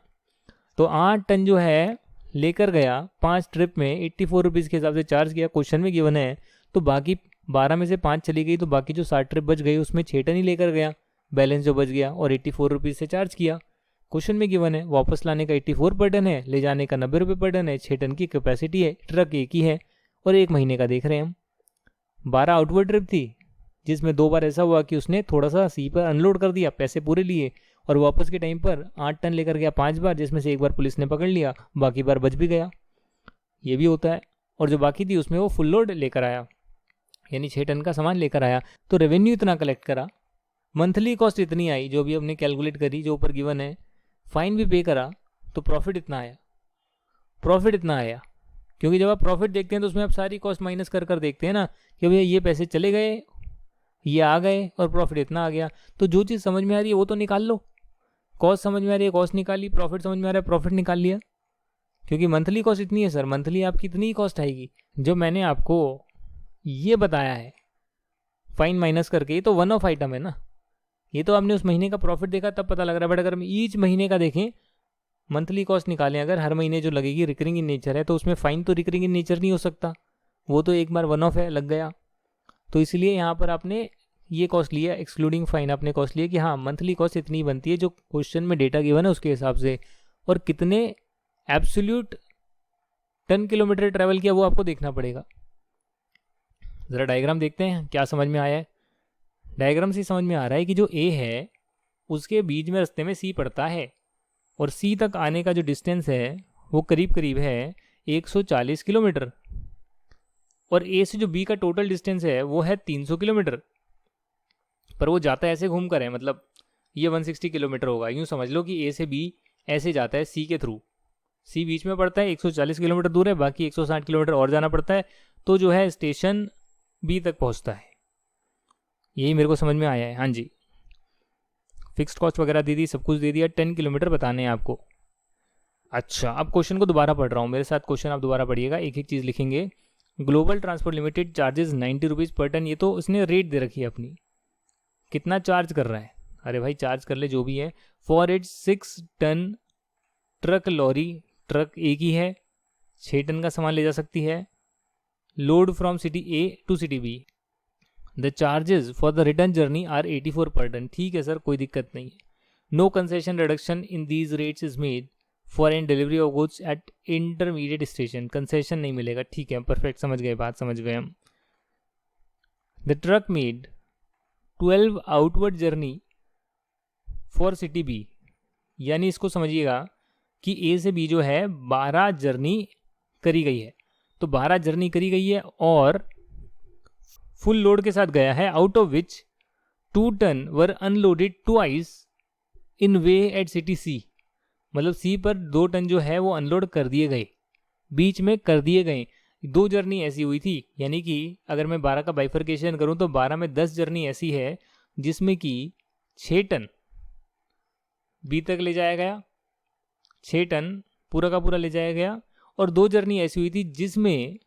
तो 8 टन जो है लेकर गया 5 ट्रिप में, 84 रुपीज़ के हिसाब से चार्ज किया, क्वेश्चन में गिवन है। तो बाकी 12 में से 5 चली गई, तो बाकी जो 60 ट्रिप बच गई उसमें 6 टन ही लेकर गया, बैलेंस जो बच गया, और 84 रुपीज़ से चार्ज किया। क्वेश्चन में गिवन है वापस लाने का 84 पर टन है, ले जाने का 90 रुपये पर टन है, 6 टन की कैपेसिटी है, ट्रक एक ही है, और 1 महीने का देख रहे हैं हम। 12 आउटवर्ड ट्रिप थी जिसमें 2 बार ऐसा हुआ कि उसने थोड़ा सा सी पर अनलोड कर दिया, पैसे पूरे लिए, और वापस के टाइम पर 8 टन लेकर गया 5 बार, जिसमें से 1 बार पुलिस ने पकड़ लिया, बाकी बार बच भी गया, ये भी होता है। और जो बाकी थी उसमें वो फुल लोड लेकर आया, यानी 6 टन का सामान लेकर आया, तो रेवेन्यू इतना कलेक्ट करा, मंथली कॉस्ट इतनी आई जो भी हमने कैलकुलेट करी, जो ऊपर गिवन है, फाइन भी पे करा, तो प्रॉफिट इतना आया, प्रॉफिट इतना आया। क्योंकि जब आप प्रॉफिट देखते हैं तो उसमें आप सारी कॉस्ट माइनस कर देखते हैं ना, कि भैया ये पैसे चले गए, ये आ गए, और प्रॉफिट इतना आ गया। तो जो चीज़ समझ में आ रही है वो तो निकाल लो, कॉस्ट समझ में आ रही है कॉस्ट निकाली, प्रॉफिट समझ में आ रहा है प्रॉफिट निकाल लिया। क्योंकि मंथली कॉस्ट इतनी है सर, मंथली आपकी इतनी कॉस्ट आएगी। जो मैंने आपको ये बताया है फाइन माइनस करके, ये तो वन ऑफ आइटम है ना, ये तो आपने उस महीने का प्रॉफिट देखा तब पता लग रहा है। बट अगर हम ईच महीने का देखें, मंथली कॉस्ट निकालें, अगर हर महीने जो लगेगी रिकरिंग इन नेचर है, तो उसमें फ़ाइन तो रिकरिंग इन नेचर नहीं हो सकता, वो तो एक बार वन ऑफ है, लग गया। तो इसलिए यहाँ पर आपने ये कॉस्ट लिया, एक्सक्लूडिंग फाइन आपने कॉस्ट लिया कि हाँ मंथली कॉस्ट इतनी बनती है जो क्वेश्चन में डेटा गिवन है उसके हिसाब से, और कितने एब्सोल्यूट टन किलोमीटर ट्रैवल किया वो आपको देखना पड़ेगा। ज़रा डायग्राम देखते हैं क्या समझ में आया है। डायग्राम से समझ में आ रहा है कि जो ए है उसके बीच में रास्ते में सी पड़ता है और सी तक आने का जो डिस्टेंस है वो करीब करीब है 140 किलोमीटर, और ए से जो बी का टोटल डिस्टेंस है वो है 300 किलोमीटर, पर वो जाता है ऐसे घूम कर है, मतलब ये 160 किलोमीटर होगा। यूँ समझ लो कि ए से बी ऐसे जाता है सी के थ्रू, सी बीच में पड़ता है, 140 किलोमीटर दूर है, बाकी 160 किलोमीटर और जाना पड़ता है, तो जो है स्टेशन बी तक पहुंचता है। यही मेरे को समझ में आया है। हाँ जी, फिक्स्ड कॉस्ट वगैरह दे दी, सब कुछ दे दिया, 10 किलोमीटर बताने हैं आपको। अच्छा, अब क्वेश्चन को दोबारा पढ़ रहा हूँ, मेरे साथ क्वेश्चन आप दोबारा पढ़िएगा, एक एक चीज़ लिखेंगे। Global transport limited charges 90 rupees per ton, ये तो उसने रेट दे रखी है अपनी, कितना चार्ज कर रहा है, अरे भाई चार्ज कर ले जो भी है। For it 6 ton truck lorry, truck एक ही है, 6 टन का सामान ले जा सकती है, load from city A to city B. The charges for the return journey are 84 per ton. ठीक है सर, कोई दिक्कत नहीं है। No concession reduction in these rates is made for an delivery of goods at intermediate station. Concession नहीं मिलेगा, ठीक है, परफेक्ट, समझ गए, बात समझ गए हम। The truck made 12 outward journey for city B, यानी इसको समझिएगा कि ए से बी जो है 12 जर्नी करी गई है, तो 12 जर्नी करी गई है और फुल लोड के साथ गया है, out of which 2 ton were unloaded twice in way at city C. मतलब सी पर 2 टन जो है वो अनलोड कर दिए गए, बीच में कर दिए गए। 2 जर्नी ऐसी हुई थी, यानी कि अगर मैं 12 का बाइफर्केशन करूं तो 12 में 10 जर्नी ऐसी है जिसमें कि 6 टन बी तक ले जाया गया, 6 टन पूरा का पूरा ले जाया गया, और 2 जर्नी ऐसी हुई थी जिसमें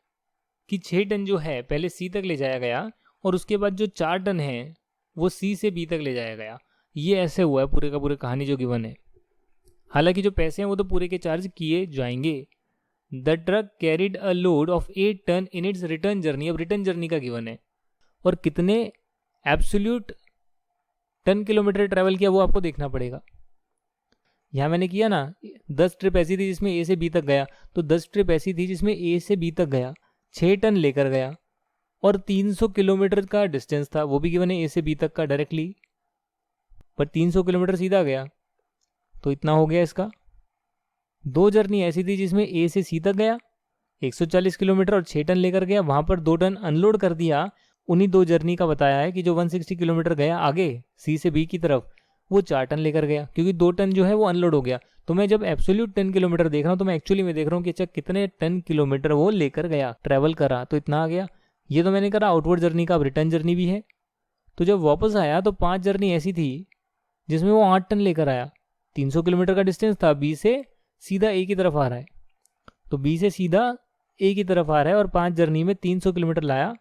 कि 6 टन जो है पहले सी तक ले जाया गया और उसके बाद जो 4 टन है वो सी से बी तक ले जाया गया। ये ऐसे हुआ है पूरे का पूरे कहानी जो गिवन है। हालांकि जो पैसे हैं वो तो पूरे के चार्ज किए जाएंगे। The truck carried a load of 8 tonne in its return journey. अब रिटर्न जर्नी का गिवन है और कितने एब्सोल्यूट टन किलोमीटर ट्रैवल किया वो आपको देखना पड़ेगा। यहाँ मैंने किया ना, 10 ट्रिप ऐसी थी जिसमें ए से बी तक गया, तो 10 ट्रिप ऐसी थी जिसमें ए से बी तक गया, 6 टन लेकर गया और 300 किलोमीटर का डिस्टेंस था, वो भी गिवन है ए से बी तक का डायरेक्टली, पर 300 किलोमीटर सीधा गया, तो इतना हो गया इसका। 2 जर्नी ऐसी थी जिसमें ए से सी तक गया 140 किलोमीटर और 6 टन लेकर गया, वहाँ पर 2 टन अनलोड कर दिया। उन्हीं 2 जर्नी का बताया है कि जो 160 किलोमीटर गया आगे सी से बी की तरफ, वो 4 टन लेकर गया, क्योंकि 2 टन जो है वो अनलोड हो गया। तो मैं जब एब्सोल्यूट 10 किलोमीटर देख रहा हूँ तो मैं एक्चुअली में देख रहा हूँ कि अच्छा कितने टन किलोमीटर वो लेकर गया, ट्रैवल करा, तो इतना आ गया। ये तो मैंने करा आउटवर्ड जर्नी का, अब रिटर्न जर्नी भी है। तो जब वापस आया तो 5 जर्नी ऐसी थी जिसमें वो 8 टन लेकर आया, 300 किलोमीटर का डिस्टेंस था, बी से सीधा ए की तरफ आ रहा है, तो बी से सीधा ए की तरफ आ रहा है और 5 जर्नी में 300 किलोमीटर लाया,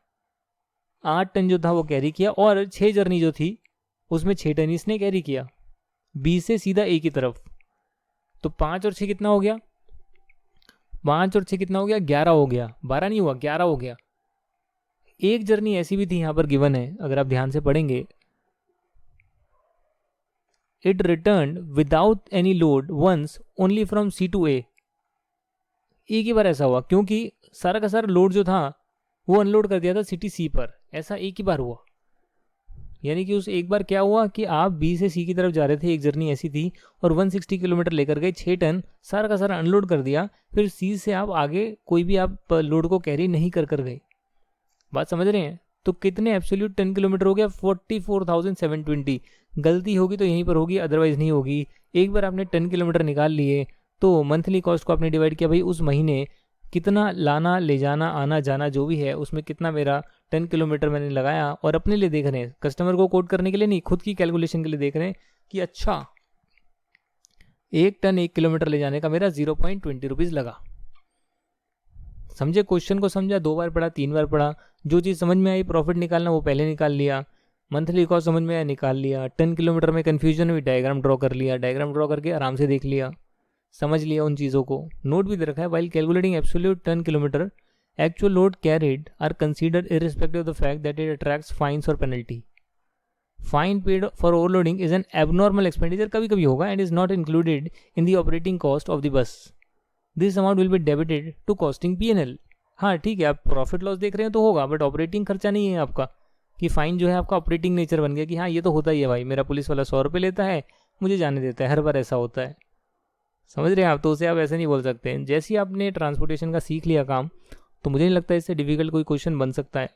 8 टन जो था वो कैरी किया, और 6 जर्नी जो थी उसमें 6 टन इसने कैरी किया बी से सीधा ए की तरफ। तो 5 और 6 कितना हो गया, 5 और 6 कितना हो गया, 11 हो गया, 12 नहीं हुआ, 11 हो गया। एक जर्नी ऐसी भी थी यहाँ पर गिवन है, अगर आप ध्यान से पढ़ेंगे, it return without any load once only from C to A. एक ही बार ऐसा हुआ क्योंकि सारा का सारा लोड जो था वो अनलोड कर दिया था सिटी सी पर, ऐसा एक ही बार हुआ। यानी कि उस एक बार क्या हुआ कि आप बी से सी की तरफ जा रहे थे, एक जर्नी ऐसी थी और 160 किलोमीटर लेकर गए, 6 टन सारा का सारा अनलोड कर दिया, फिर सी से आप आगे कोई भी आप लोड को कैरी नहीं कर गए। बात समझ रहे हैं? तो कितने एब्सोल्यूट 10 किलोमीटर हो गया, 44,720। गलती होगी तो यहीं पर होगी, अदरवाइज नहीं होगी। एक बार आपने 10 किलोमीटर निकाल लिए तो मंथली कॉस्ट को आपने डिवाइड किया, भाई उस महीने कितना लाना ले जाना आना जाना जो भी है उसमें कितना मेरा 10 किलोमीटर मैंने लगाया, और अपने लिए देख रहे हैं, कस्टमर को कोट करने के लिए नहीं, खुद की कैलकुलेशन के लिए देख रहे हैं कि अच्छा 1 टन 1 किलोमीटर ले जाने का मेरा 0.20 रुपीज़ लगा। समझे क्वेश्चन को, समझा, 2 बार पढ़ा, 3 बार पढ़ा, जो चीज़ समझ में आई प्रॉफिट निकालना वो पहले निकाल लिया, मंथली कॉस्ट समझ में आया निकाल लिया, 10 किलोमीटर में कन्फ्यूजन हुई डायग्राम ड्रॉ कर लिया, डायग्राम ड्रॉ करके आराम से देख लिया, समझ लिया उन चीज़ों को, नोट भी दे रखा है। While calculating absolute 10 kilometre actual load carried are considered irrespective of the fact that it attracts fines or penalty. Fine paid for overloading is an abnormal expenditure, कभी कभी होगा, and is not included in the operating cost of the bus, this amount will be debited to costing P&L। हाँ ठीक है, आप profit loss देख रहे हो तो होगा, बट ऑपरेटिंग खर्चा नहीं है आपका, कि फाइन जो है आपका ऑपरेटिंग नेचर बन गया कि हाँ ये तो होता ही है भाई, मेरा पुलिस वाला 100 रुपये लेता है, मुझे जाने देता है, हर बार ऐसा होता है। समझ रहे हैं आप, तो उसे आप ऐसे नहीं बोल सकते। जैसे ही आपने ट्रांसपोर्टेशन का सीख लिया काम, तो मुझे नहीं लगता इससे डिफिकल्ट कोई क्वेश्चन बन सकता है।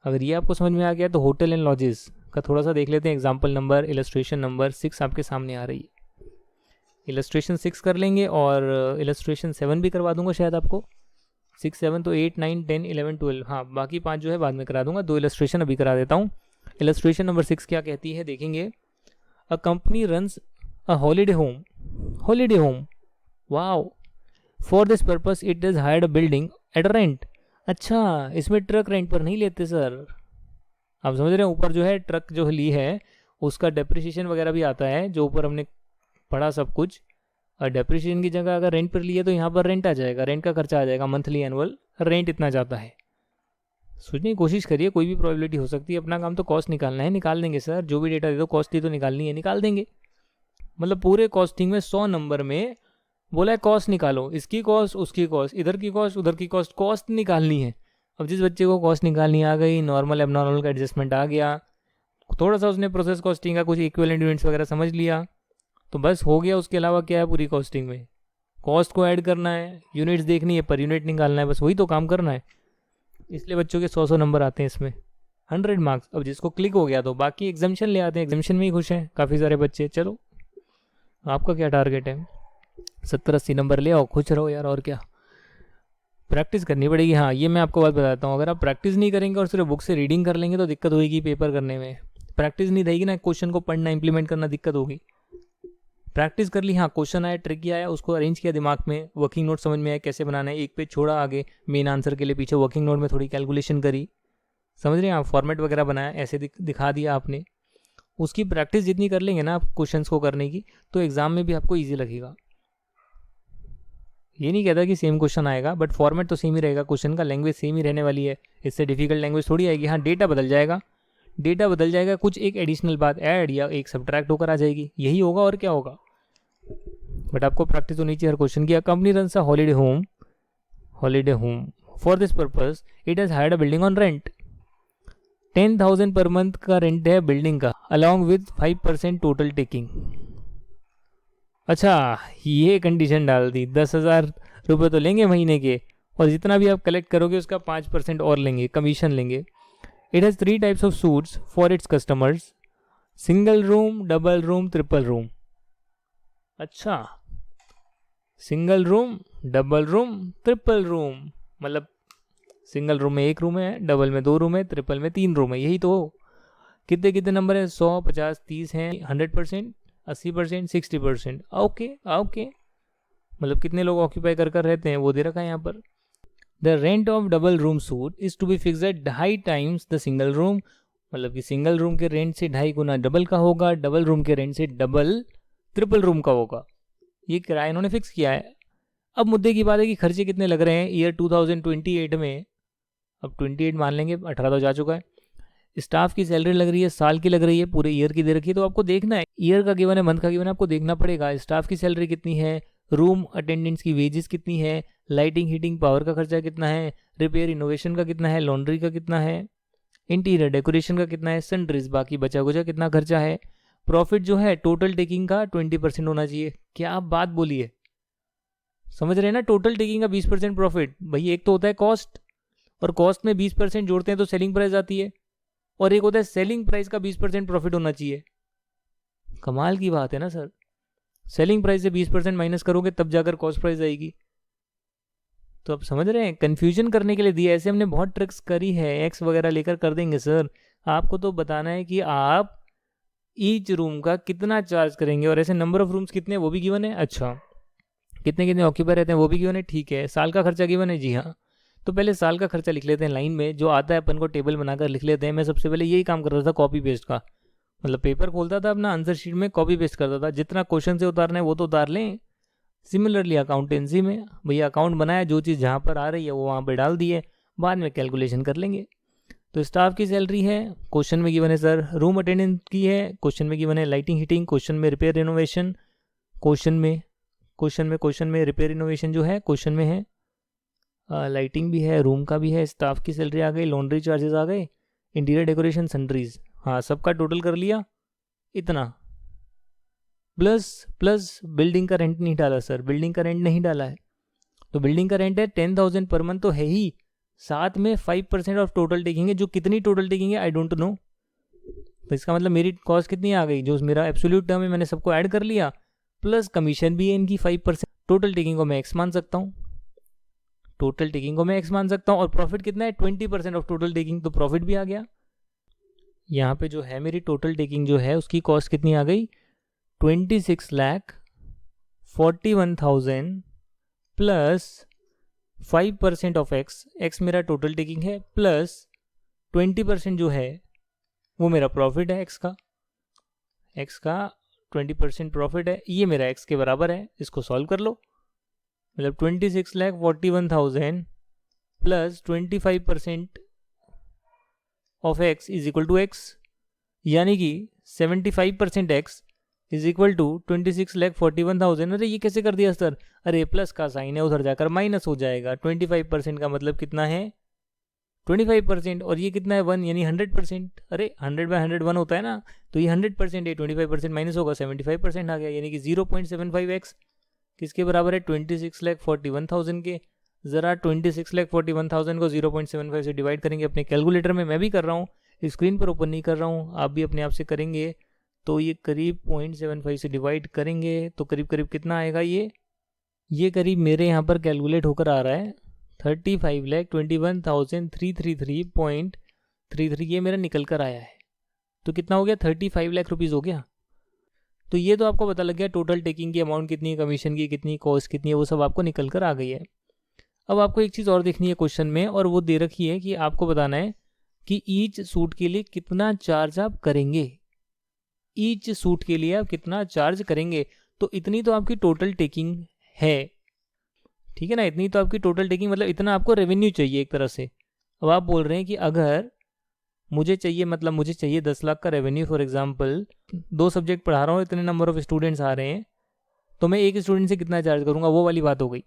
अगर ये आपको समझ में आ गया तो होटल एंड लॉजेस का थोड़ा सा देख लेते हैं। एग्जाम्पल नंबर, इलस्ट्रेशन नंबर 6 आपके सामने आ रही है। इलस्ट्रेशन 6 कर लेंगे और इलस्ट्रेशन 7 भी करवा दूंगा शायद आपको। 6, 7 तो 8, 9, 10, 11, 12, हाँ बाकी 5 जो है बाद में करा दूंगा। 2 इलस्ट्रेशन अभी करा देता हूँ। इलस्ट्रेशन नंबर 6 क्या कहती है देखेंगे। A company runs a holiday home, wow, for this purpose it is hired a building at rent. अच्छा, इसमें ट्रक रेंट पर नहीं लेते सर, आप समझ रहे हैं। ऊपर जो है ट्रक जो ली है उसका डेप्रिसिएशन वगैरह भी आता है, जो ऊपर हमने पढ़ा सब कुछ। और डेप्रिसिएशन की जगह अगर रेंट पर लिए तो यहाँ पर रेंट आ जाएगा, रेंट का खर्चा आ जाएगा, मंथली एनुअल रेंट इतना जाता है। सोचने की कोशिश करिए, कोई भी प्रोबेबिलिटी हो सकती है। अपना काम तो कॉस्ट निकालना है, निकाल देंगे सर, जो भी डेटा दे दो कॉस्ट ही तो निकालनी है, निकाल देंगे। मतलब पूरे कॉस्टिंग में 100 नंबर में बोला है कॉस्ट निकालो, इसकी कॉस्ट, उसकी कॉस्ट, इधर की कॉस्ट, उधर की कॉस्ट, कॉस्ट निकालनी है। अब जिस बच्चे को कॉस्ट निकालनी आ गई, नॉर्मल एबनॉर्मल का एडजस्टमेंट आ गया, थोड़ा सा उसने प्रोसेस कॉस्टिंग का कुछ इक्विवेलेंट यूनिट्स वगैरह समझ लिया, तो बस हो गया। उसके अलावा क्या है पूरी कॉस्टिंग में, कॉस्ट को ऐड करना है, यूनिट्स देखनी है, पर यूनिट निकालना है, बस वही तो काम करना है। इसलिए बच्चों के 100 नंबर आते हैं इसमें, 100 मार्क्स। अब जिसको क्लिक हो गया तो बाकी एग्जामिशन ले आते हैं, एग्जामिशन में ही खुश हैं काफ़ी सारे बच्चे। चलो आपका क्या टारगेट है, 70-80 नंबर ले आओ, खुश रहो यार, और क्या। प्रैक्टिस करनी पड़ेगी। हाँ ये मैं आपको बात बताता हूँ, अगर आप प्रैक्टिस नहीं करेंगे और सिर्फ बुक से रीडिंग कर लेंगे तो दिक्कत होगी पेपर करने में। प्रैक्टिस नहीं रहेगी ना, क्वेश्चन को पढ़ना इंप्लीमेंट करना दिक्कत होगी। प्रैक्टिस कर ली, हाँ क्वेश्चन आया, ट्रिक आया, उसको अरेंज किया दिमाग में, वर्किंग नोट समझ में आया कैसे बनाना है, एक पेज छोड़ा आगे मेन आंसर के लिए, पीछे वर्किंग नोट में थोड़ी कैलकुलेशन करी, समझ रहे हैं आप, फॉर्मेट वगैरह बनाया, ऐसे दिखा दिया आपने। उसकी प्रैक्टिस जितनी कर लेंगे ना आप क्वेश्चन को करने की, तो एग्जाम में भी आपको ईजी लगेगा। ये नहीं कहता कि सेम क्वेश्चन आएगा, बट फॉर्मेट तो सेम ही रहेगा, क्वेश्चन का लैंग्वेज सेम ही रहने वाली है, इससे डिफिकल्ट लैंग्वेज थोड़ी आएगी। हाँ डेटा बदल जाएगा, डेटा बदल जाएगा, कुछ एक एडिशनल बात ऐड या एक सब्ट्रैक्ट होकर आ जाएगी, यही होगा और क्या होगा। बट आपको प्रैक्टिस होनी चाहिए हर क्वेश्चन की। Company runs a holiday home, for this purpose it has hired a building on rent. 10,000 per month का रेंट है बिल्डिंग का, अलॉन्ग विद 5% टोटल टेकिंग। अच्छा ये कंडीशन डाल दी, 10,000 रुपये तो लेंगे महीने के, और जितना भी आप कलेक्ट करोगे उसका 5% और लेंगे, कमीशन लेंगे। It has 3 types of suits for its customers, single room, double room, triple room. अच्छा, single room, double room, triple room, मतलब सिंगल रूम में 1 रूम है, डबल में 2 रूम है, ट्रिपल में 3 रूम है, यही तो। कितने कितने नंबर है, 100, 50, 30 हैं, 100%, 80%, 60%। ओके, मतलब कितने लोग ऑक्यूपाई कर रहते हैं वो दे रखा है यहाँ पर। The rent of double room suite is to be fixed at 2.5 times the single room, मतलब कि सिंगल रूम के रेंट से 2.5 गुना डबल का होगा, डबल रूम के रेंट से डबल ट्रिपल रूम का होगा। ये किराया इन्होंने फिक्स किया है। अब मुद्दे की बात है कि खर्चे कितने लग रहे हैं ईयर 2028 में। अब 28 मान लेंगे, 18 तो जा चुका है। स्टाफ की सैलरी लग रही है, साल की लग रही है, पूरे ईयर की दे रखी है, तो आपको देखना है, ईयर का गिवन है, मंथ का गिवन है, आपको देखना पड़ेगा स्टाफ की सैलरी कितनी है, रूम अटेंडेंट्स की वेजेस कितनी है, लाइटिंग हीटिंग पावर का खर्चा कितना है, रिपेयर इनोवेशन का कितना है, लॉन्ड्री का कितना है, इंटीरियर डेकोरेशन का कितना है, सनड्रीज बाकी बचा कुचा कितना खर्चा है। प्रॉफिट जो है टोटल टेकिंग का 20% होना चाहिए। क्या आप बात बोली है, समझ रहे हैं ना, टोटल टेकिंग का 20% प्रॉफिट। भाई एक तो होता है कॉस्ट, और कॉस्ट में 20% जोड़ते हैं तो सेलिंग प्राइस आती है, और एक होता है सेलिंग प्राइस का 20% प्रॉफिट होना चाहिए। कमाल की बात है ना सर, सेलिंग प्राइस से 20% माइनस करोगे तब जाकर कॉस्ट प्राइस आएगी। तो आप समझ रहे हैं, कंफ्यूजन करने के लिए दिया। ऐसे हमने बहुत ट्रिक्स करी है, एक्स वगैरह लेकर कर देंगे सर। आपको तो बताना है कि आप ईच रूम का कितना चार्ज करेंगे, और ऐसे नंबर ऑफ रूम्स कितने वो भी गिवन है। अच्छा, कितने कितने ऑक्यूपाई रहते हैं वो भी गिवन है, ठीक है। साल का खर्चा गिवन है, जी हाँ। तो पहले साल का खर्चा लिख लेते हैं, लाइन में जो आता है अपन को टेबल बनाकर लिख लेते हैं। मैं सबसे पहले यही काम कर रहा था, कॉपी पेस्ट का, मतलब पेपर खोलता था अपना, आंसर शीट में कॉपी पेस्ट करता था, जितना क्वेश्चन से उतारना है वो तो उतार लें। सिमिलरली अकाउंटेंसी में भैया अकाउंट बनाया, जो चीज़ जहाँ पर आ रही है वो वहाँ पर डाल दी है, बाद में कैलकुलेशन कर लेंगे। तो स्टाफ की सैलरी है, क्वेश्चन में गिवन है सर रूम अटेंडेंट की है, क्वेश्चन में गिवन है लाइटिंग हीटिंग, क्वेश्चन में रिपेयर रिनोवेशन, क्वेश्चन में रिपेयर रिनोवेशन जो है क्वेश्चन में है, लाइटिंग भी है, रूम का भी है, स्टाफ की सैलरी आ गई, लॉन्ड्री चार्जेस आ गए, इंटीरियर डेकोरेशन सन्ड्रीज, हाँ सबका टोटल कर लिया इतना, प्लस बिल्डिंग का रेंट नहीं डाला सर, बिल्डिंग का रेंट नहीं डाला है, तो बिल्डिंग का रेंट है 10,000 पर मंथ तो है ही, साथ में 5% ऑफ टोटल टेकिंग है, जो कितनी टोटल टेकिंग है आई डोंट नो, तो इसका मतलब मेरी कॉस्ट कितनी आ गई, जो मेरा एब्सोल्यूट टर्म है मैंने सबको ऐड कर लिया, प्लस कमीशन भी है इनकी 5%, टोटल टेकिंग को मैं एक्स मान सकता हूँ, और प्रॉफिट कितना है 20% ऑफ टोटल टेकिंग, तो प्रॉफिट भी आ गया। यहाँ पे जो है मेरी टोटल टेकिंग जो है उसकी कॉस्ट कितनी आ गई 26,41,000 प्लस 5% ऑफ एक्स मेरा टोटल टेकिंग है, प्लस 20% जो है वो मेरा प्रॉफिट है, एक्स का 20% प्रॉफिट है, ये मेरा एक्स के बराबर है, इसको सॉल्व कर लो, मतलब 26,41,000 plus 25% of X is equal to X, यानी कि 75% एक्स इज इक्वल टू 26,41,000। अरे ये कैसे कर दिया सर, अरे प्लस का साइन है उधर जाकर माइनस हो जाएगा, 25% का मतलब कितना है 25%, और ये कितना है 1 यानी 100%, अरे 100/100 1 होता है ना, तो ये 100% है, 25% माइनस होगा 75% आ गया, यानी कि 0.75x किसके बराबर है 26,41,000 के। ज़रा 26,41,000 को 0.75 से डिवाइड करेंगे अपने कैलकुलेटर में, मैं भी कर रहा हूँ, स्क्रीन पर ओपन नहीं कर रहा हूँ, आप भी अपने आप से करेंगे, तो ये करीब 0.75 से डिवाइड करेंगे तो करीब करीब कितना आएगा, ये करीब मेरे यहाँ पर कैलकुलेट होकर आ रहा है 35,21,333.33, ये मेरा निकल कर आया है, तो कितना हो गया 35 लाख रुपीज़ हो गया। तो ये तो आपको पता लग गया टोटल टेकिंग की अमाउंट कितनी है, कमीशन की कितनी, कॉस्ट कितनी है, वो सब आपको निकल कर आ गई है। अब आपको एक चीज़ और देखनी है क्वेश्चन में, और वो दे रखी है कि आपको बताना है कि ईच सूट के लिए कितना चार्ज आप करेंगे, ईच सूट के लिए आप कितना चार्ज करेंगे, तो इतनी तो आपकी टोटल टेकिंग है, ठीक है ना, इतनी तो आपकी टोटल टेकिंग, मतलब इतना आपको रेवेन्यू चाहिए एक तरह से। अब आप बोल रहे हैं कि अगर मुझे चाहिए 10 लाख का रेवेन्यू, फॉर एग्जांपल 2 सब्जेक्ट पढ़ा रहा हूँ, इतने नंबर ऑफ स्टूडेंट्स आ रहे हैं, तो मैं एक स्टूडेंट से कितना चार्ज करूँगा, वो वाली बात हो गई।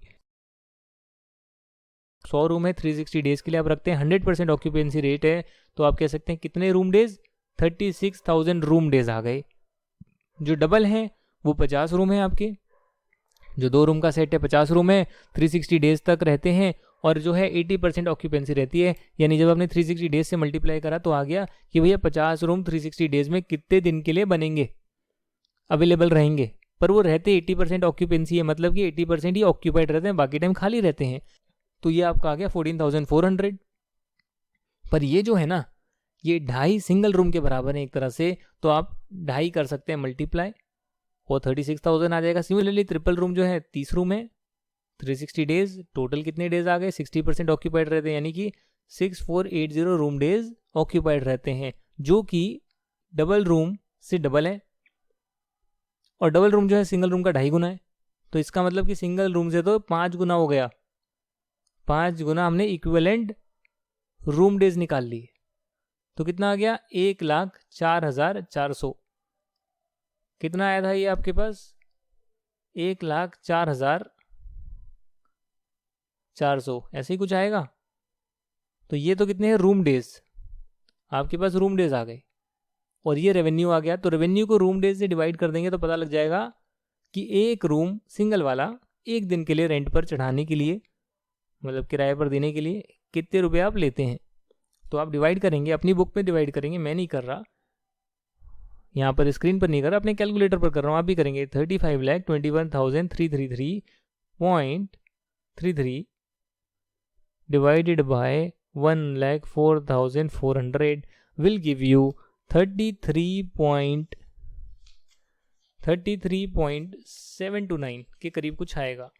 100 रूम है, 360 डेज़ के लिए आप रखते हैं, 100% ऑक्यूपेंसी रेट है, तो आप कह सकते हैं कितने रूम डेज, 36,000 रूम डेज आ गए। जो डबल हैं वो 50 रूम है आपके, जो 2 रूम का सेट है 50 रूम है, 360 डेज तक रहते हैं, और जो है 80% ऑक्यूपेंसी रहती है, यानी जब आपने 360 डेज से मल्टीप्लाई करा तो आ गया कि भैया 50 रूम 360 डेज में कितने दिन के लिए बनेंगे, अवेलेबल रहेंगे, पर वो रहते 80% ऑक्यूपेंसी है, मतलब कि 80% ही ऑक्यूपाइड रहते हैं, बाकी टाइम खाली रहते हैं, तो ये आपका आ गया 14,400। पर ये जो है ना, ये 2.5 सिंगल रूम के बराबर है एक तरह से, तो आप 2.5 कर सकते हैं मल्टीप्लाई, और 36,000 आ जाएगा। सिमिलरली ट्रिपल रूम जो है 30 रूम है, 360 डेज, टोटल कितने डेज आ गए, 60% ऑक्यूपाइड रहते हैं, यानी कि 6480 रूम डेज ऑक्यूपाइड रहते हैं, जो कि डबल रूम से डबल है, और डबल रूम जो है सिंगल रूम का 2.5 गुना है, तो इसका मतलब कि सिंगल रूम से तो 5 गुना हो गया, 5 गुना हमने इक्विवेलेंट रूम डेज निकाल लिए, तो कितना आ गया 1,04,400। कितना आया था ये आपके पास 1,04,400, ऐसे ही कुछ आएगा। तो ये तो कितने हैं रूम डेज, आपके पास रूम डेज आ गए, और ये रेवेन्यू आ गया, तो रेवेन्यू को रूम डेज से डिवाइड कर देंगे तो पता लग जाएगा कि एक रूम सिंगल वाला एक दिन के लिए रेंट पर चढ़ाने के लिए, मतलब किराए पर देने के लिए कितने रुपए आप लेते हैं। तो आप डिवाइड करेंगे, अपनी बुक में डिवाइड करेंगे, मैं नहीं कर रहा यहाँ पर, स्क्रीन पर नहीं कर रहा, अपने कैलकुलेटर पर कर रहा हूँ, आप भी करेंगे। 35,21,333.33 divided by 1,04,400 will give you 33.729 के करीब कुछ आएगा,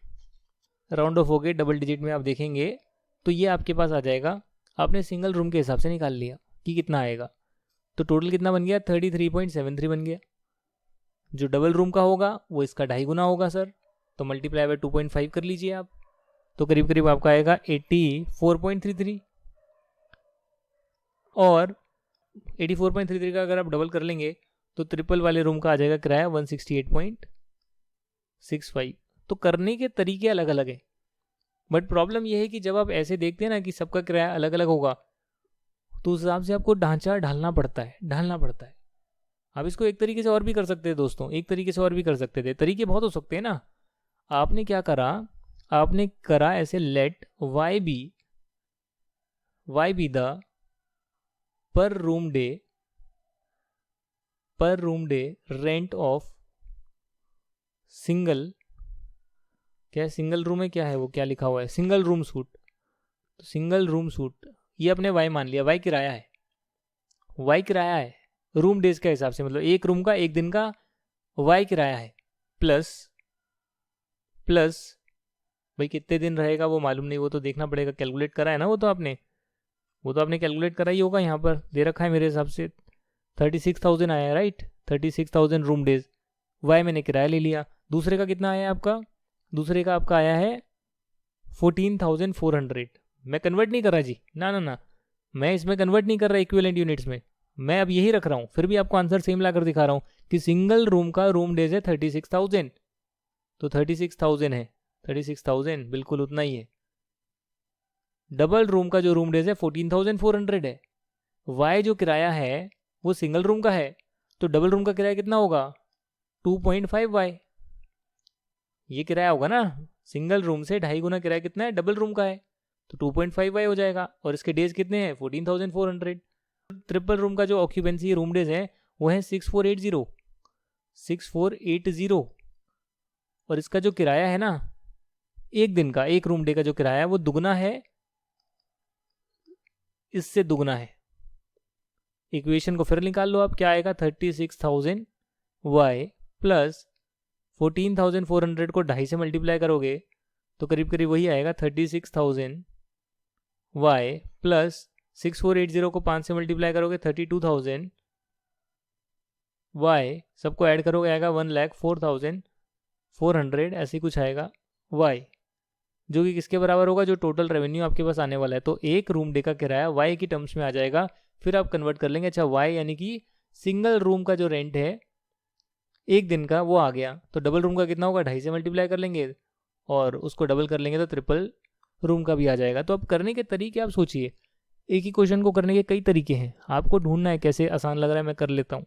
राउंड ऑफ हो गए, डबल डिजिट में आप देखेंगे तो ये आपके पास आ जाएगा। आपने सिंगल रूम के हिसाब से निकाल लिया कि कितना आएगा, तो टोटल कितना बन गया 33.73 बन गया। जो डबल रूम का होगा वो इसका 2.5 गुना होगा सर, तो मल्टीप्लाई बाय 2.5 कर लीजिए आप, तो करीब करीब आपका आएगा 84.33। और 84.33 का अगर आप डबल कर लेंगे तो ट्रिपल वाले रूम का आ जाएगा किराया 168.65। तो करने के तरीके अलग अलग हैं, बट प्रॉब्लम यह है कि जब आप ऐसे देखते हैं ना कि सबका किराया अलग अलग होगा, तो उस हिसाब से आपको ढांचा ढालना पड़ता है। आप इसको एक तरीके से और भी कर सकते हैं दोस्तों, एक तरीके से और भी कर सकते थे, तरीके बहुत हो सकते हैं ना। आपने क्या करा, आपने करा ऐसे, let Y be the per room day rent of single, क्या है सिंगल रूम है, क्या है वो, क्या लिखा हुआ है, सिंगल रूम सूट। तो सिंगल रूम सूट ये अपने वाई मान लिया, वाई किराया है रूम डेज के हिसाब से, मतलब एक रूम का एक दिन का वाई किराया है, प्लस भाई कितने दिन रहेगा वो मालूम नहीं, वो तो देखना पड़ेगा, कैलकुलेट करा है ना वो तो आपने कैलकुलेट करा ही होगा, यहाँ पर दे रखा है मेरे हिसाब से 36,000 आया है, राइट। 36,000 रूम डेज, वाई मैंने किराया ले लिया। दूसरे का कितना आया आपका, दूसरे का आपका आया है 14,400। मैं कन्वर्ट नहीं कर रहा जी, ना, मैं इसमें कन्वर्ट नहीं कर रहा इक्विवेलेंट यूनिट्स में, मैं अब यही रख रहा हूँ, फिर भी आपको आंसर सेम लाकर दिखा रहा हूँ कि सिंगल रूम का रूम डेज है 36,000, तो 36,000 है, 36,000 बिल्कुल उतना ही है। डबल रूम का जो रूम डेज है 14,400 है। वाई जो किराया है वो सिंगल रूम का है, तो डबल रूम का किराया कितना होगा, 2.5 वाई, ये किराया होगा ना। सिंगल रूम से 2.5 गुना किराया कितना है, डबल रूम का है, तो 2.5 वाई हो जाएगा, और इसके डेज कितने हैं 14,400। ट्रिपल रूम का जो ऑक्यूपेंसी रूम डेज है वो है 6480, और इसका जो किराया है ना एक दिन का, एक रूम डे का जो किराया है वो दुगना है, इससे दुगना है। इक्वेशन को फिर निकाल लो आप, क्या आएगा 36,000 वाई प्लस 14,400 को 2.5 से मल्टीप्लाई करोगे तो करीब करीब वही आएगा 36,000 वाई प्लस 6480 को 5 से मल्टीप्लाई करोगे 32,000 वाई, सबको ऐड करोगे आएगा 1,04,400, ऐसे कुछ आएगा वाई, जो कि किसके बराबर होगा, जो टोटल रेवेन्यू आपके पास आने वाला है। तो एक रूम डे का किराया वाई की टर्म्स में आ जाएगा, फिर आप कन्वर्ट कर लेंगे। अच्छा, वाई यानी कि सिंगल रूम का जो रेंट है एक दिन का वो आ गया, तो डबल रूम का कितना होगा, 2.5 से मल्टीप्लाई कर लेंगे और उसको डबल कर लेंगे तो ट्रिपल रूम का भी आ जाएगा। तो अब करने के तरीके आप सोचिए, एक ही क्वेश्चन को करने के कई तरीके हैं, आपको ढूंढना है कैसे आसान लग रहा है मैं कर लेता हूँ,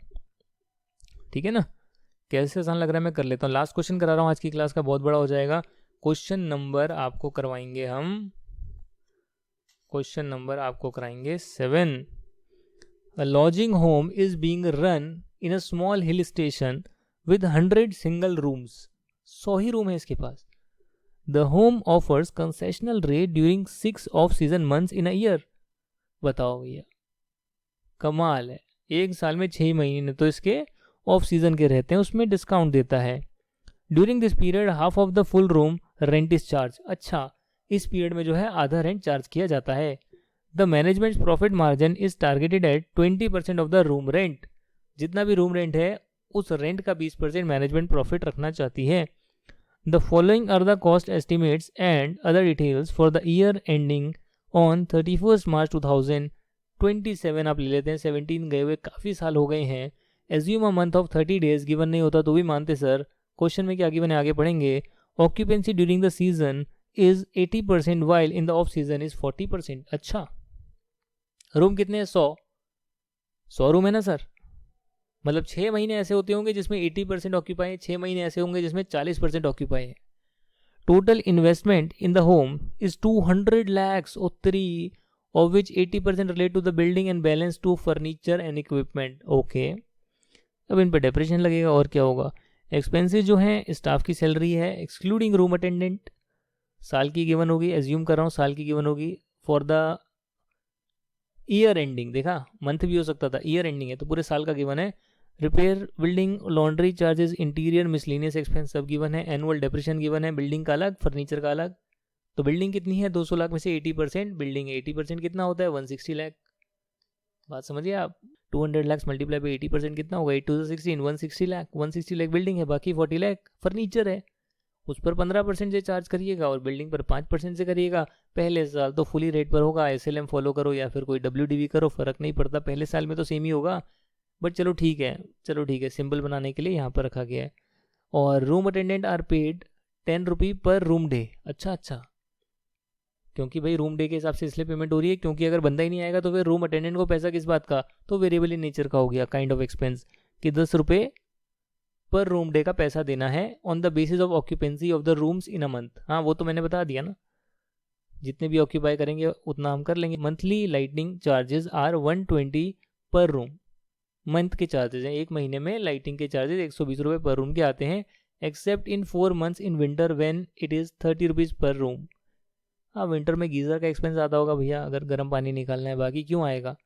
ठीक है ना, कैसे आसान लग रहा है मैं कर लेता हूँ। लास्ट क्वेश्चन करा रहा हूँ आज की क्लास का, बहुत बड़ा हो जाएगा। क्वेश्चन नंबर आपको करवाएंगे हम, क्वेश्चन नंबर आपको कराएंगे 7। A lodging home is being run in a small hill station with 100 single rooms. 100 he room है इसके पास। The home offers concessional rate during 6 off-season months in a year. बताओ भैया, कमाल है, एक साल में 6 महीने तो इसके ऑफ सीजन के रहते हैं, उसमें डिस्काउंट देता है। During this period half of the full room rent is charge. अच्छा, इस पीरियड में जो है आधा रेंट चार्ज किया जाता है। The management profit margin is targeted eight 20% of the room rent. जितना भी रूम रेंट है उस रेंट का 20% मैनेजमेंट प्रॉफिट रखना चाहती है। The following are the cost estimates and other details for the year ending on 31 March 2027। आप ले लेते हैं, 17 गए हुए काफ़ी साल हो गए हैं। Assume a month of 30 days, given नहीं होता तो भी मानते सर। क्वेश्चन में क्या गिवन है आगे पढ़ेंगे। Occupancy during the season is 80% while in the off season is 40%। अच्छा, रूम कितने हैं, 100 रूम है ना सर, मतलब 6 महीने ऐसे होते होंगे जिसमें 80% ऑक्यूपाई है, 6 महीने ऐसे होंगे जिसमें 40% ऑक्यूपाई है। Total investment in the home is 200 lakhs और 3 of which 80% relate to the building and balance to furniture and equipment. Okay, अब इन पर डेप्रेशन लगेगा और क्या होगा। एक्सपेंसेस जो हैं स्टाफ की सैलरी है एक्सक्लूडिंग रूम अटेंडेंट, साल की गिवन होगी, एज्यूम कर रहा हूँ साल की गिवन होगी। फॉर द ईयर एंडिंग, देखा मंथ भी हो सकता था, ईयर एंडिंग है तो पूरे साल का गिवन है। Repair, building, laundry charges, interior, miscellaneous expense सब गिवन है। एनुअल डेप्रेशन गिवन है, बिल्डिंग का अलग, फर्नीचर का अलग। तो बिल्डिंग कितनी है, 200 लाख में से 80% बिल्डिंग है, 80% कितना होता है 160 लाख। बात समझिए आप, 200 लाख मल्टीप्लाई बाई 80% कितना होगा, 8 to 16, 160 लाख। 160 लाख बिल्डिंग है, बाकी 40 लाख फर्नीचर है, उस पर 15% से चार्ज करिएगा और बिल्डिंग पर 5% से करिएगा। पहले साल तो फुली रेट पर होगा, SLM फॉलो करो या फिर कोई WDV करो, फ़र्क नहीं पड़ता, पहले साल में तो सेम ही होगा। बट चलो ठीक है, चलो ठीक है, सिंपल बनाने के लिए यहाँ पर रखा गया है। और रूम अटेंडेंट आर पेड 10 रुपी पर रूम डे। अच्छा अच्छा, क्योंकि भाई रूम डे के हिसाब से इसलिए पेमेंट हो रही है क्योंकि अगर बंदा ही नहीं आएगा तो फिर रूम अटेंडेंट को पैसा किस बात का, तो वेरिएबल इन नेचर का हो गया, काइंड ऑफ एक्सपेंस, कि 10 रुपये पर रूम डे का पैसा देना है on the basis of occupancy of the rooms in a month. हाँ वो तो मैंने बता दिया ना, जितने भी ऑक्यूपाई करेंगे उतना हम कर लेंगे। मंथली लाइटिंग चार्जेस आर 120 पर रूम। मंथ के चार्जेस हैं, एक महीने में लाइटिंग के चार्जेस 120 रुपये पर रूम के आते हैं, accept in 4 months in winter when it is 30 rupees पर रूम। हाँ विंटर में गीज़र का एक्सपेंस आता होगा भैया, अगर गर्म पानी निकालना है, बाकी क्यों आएगा,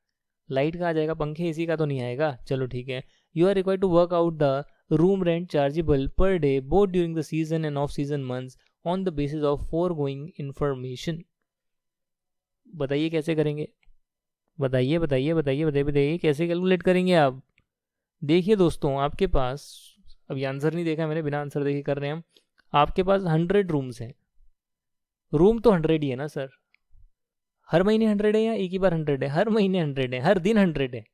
लाइट का आ जाएगा, पंखे AC का तो नहीं आएगा। चलो ठीक है। You are required to work out the room rent chargeable per day both during the season and off season months on the basis of foregoing information. बताइए कैसे करेंगे, बताइए बताइए बताइए बताइए बताइए कैसे कैलकुलेट करेंगे आप। देखिए दोस्तों, आपके पास, अभी आंसर नहीं देखा मैंने, बिना आंसर देखे कर रहे हैं हम। आपके पास 100 रूम्स हैं, रूम तो 100 ही है ना सर, हर महीने 100 है या एक ही बार 100 है? हर महीने 100 है, हर दिन 100 है,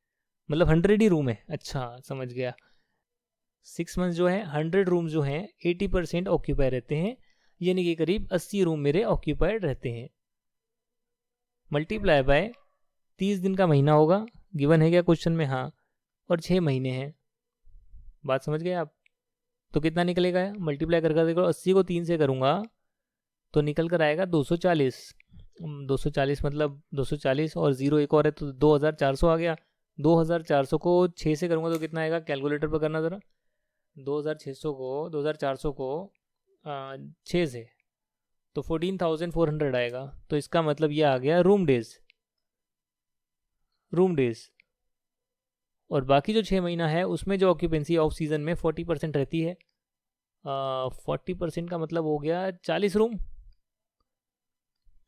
मतलब 100 ही रूम है। अच्छा समझ गया। 6 मंथ जो है 100 रूम जो हैं 80% ऑक्यूपाई रहते हैं, यानी कि करीब 80 रूम मेरे ऑक्यूपाइड रहते हैं। मल्टीप्लाई बाय 30 दिन का महीना होगा, गिवन है क्या क्वेश्चन में? हाँ, और 6 महीने हैं। बात समझ गए आप? तो कितना निकलेगा, मल्टीप्लाई करके देखो, 80 को 3 से करूँगा तो निकल कर आएगा 240। 240 मतलब 240 और 0 एक और है तो 2400 आ गया। 2400 को 6 से करूँगा तो कितना आएगा, कैलकुलेटर पर करना ज़रा। 2400 को 6 से तो 14,400 आएगा। तो इसका मतलब ये आ गया रूम डेज, रूम डेज। और बाकी जो 6 महीना है उसमें जो ऑक्यूपेंसी ऑफ सीज़न में 40% रहती है। 40% का मतलब हो गया 40 रूम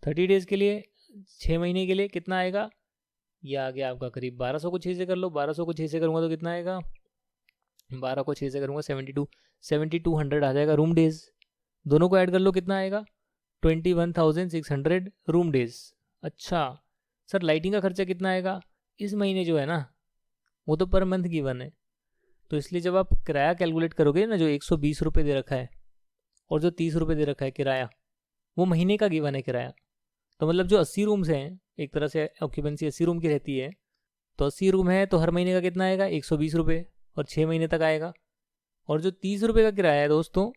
30 डेज़ के लिए, 6 महीने के लिए कितना आएगा, ये आ गया आपका करीब 1200 को 6 से कर लो। 1200 को 6 से करूँगा तो कितना आएगा, 12 को 6 से करूँगा 7200 आ जाएगा रूम डेज़। दोनों को ऐड कर लो, कितना आएगा 21,600 रूम डेज़। अच्छा सर, लाइटिंग का खर्चा कितना आएगा इस महीने जो है ना, वो तो पर मंथ गिवन है, तो इसलिए जब आप किराया कैलकुलेट करोगे ना, जो 120 रुपये दे रखा है और जो 30 रुपये दे रखा है किराया, वो महीने का गिवन है किराया। तो मतलब जो 80 रूम्स हैं, एक तरह से ऑक्यूपेंसी 80 रूम की रहती है, तो 80 रूम है तो हर महीने का कितना आएगा 120 रुपये, और 6 महीने तक आएगा। और जो 30 रुपये का किराया है दोस्तों,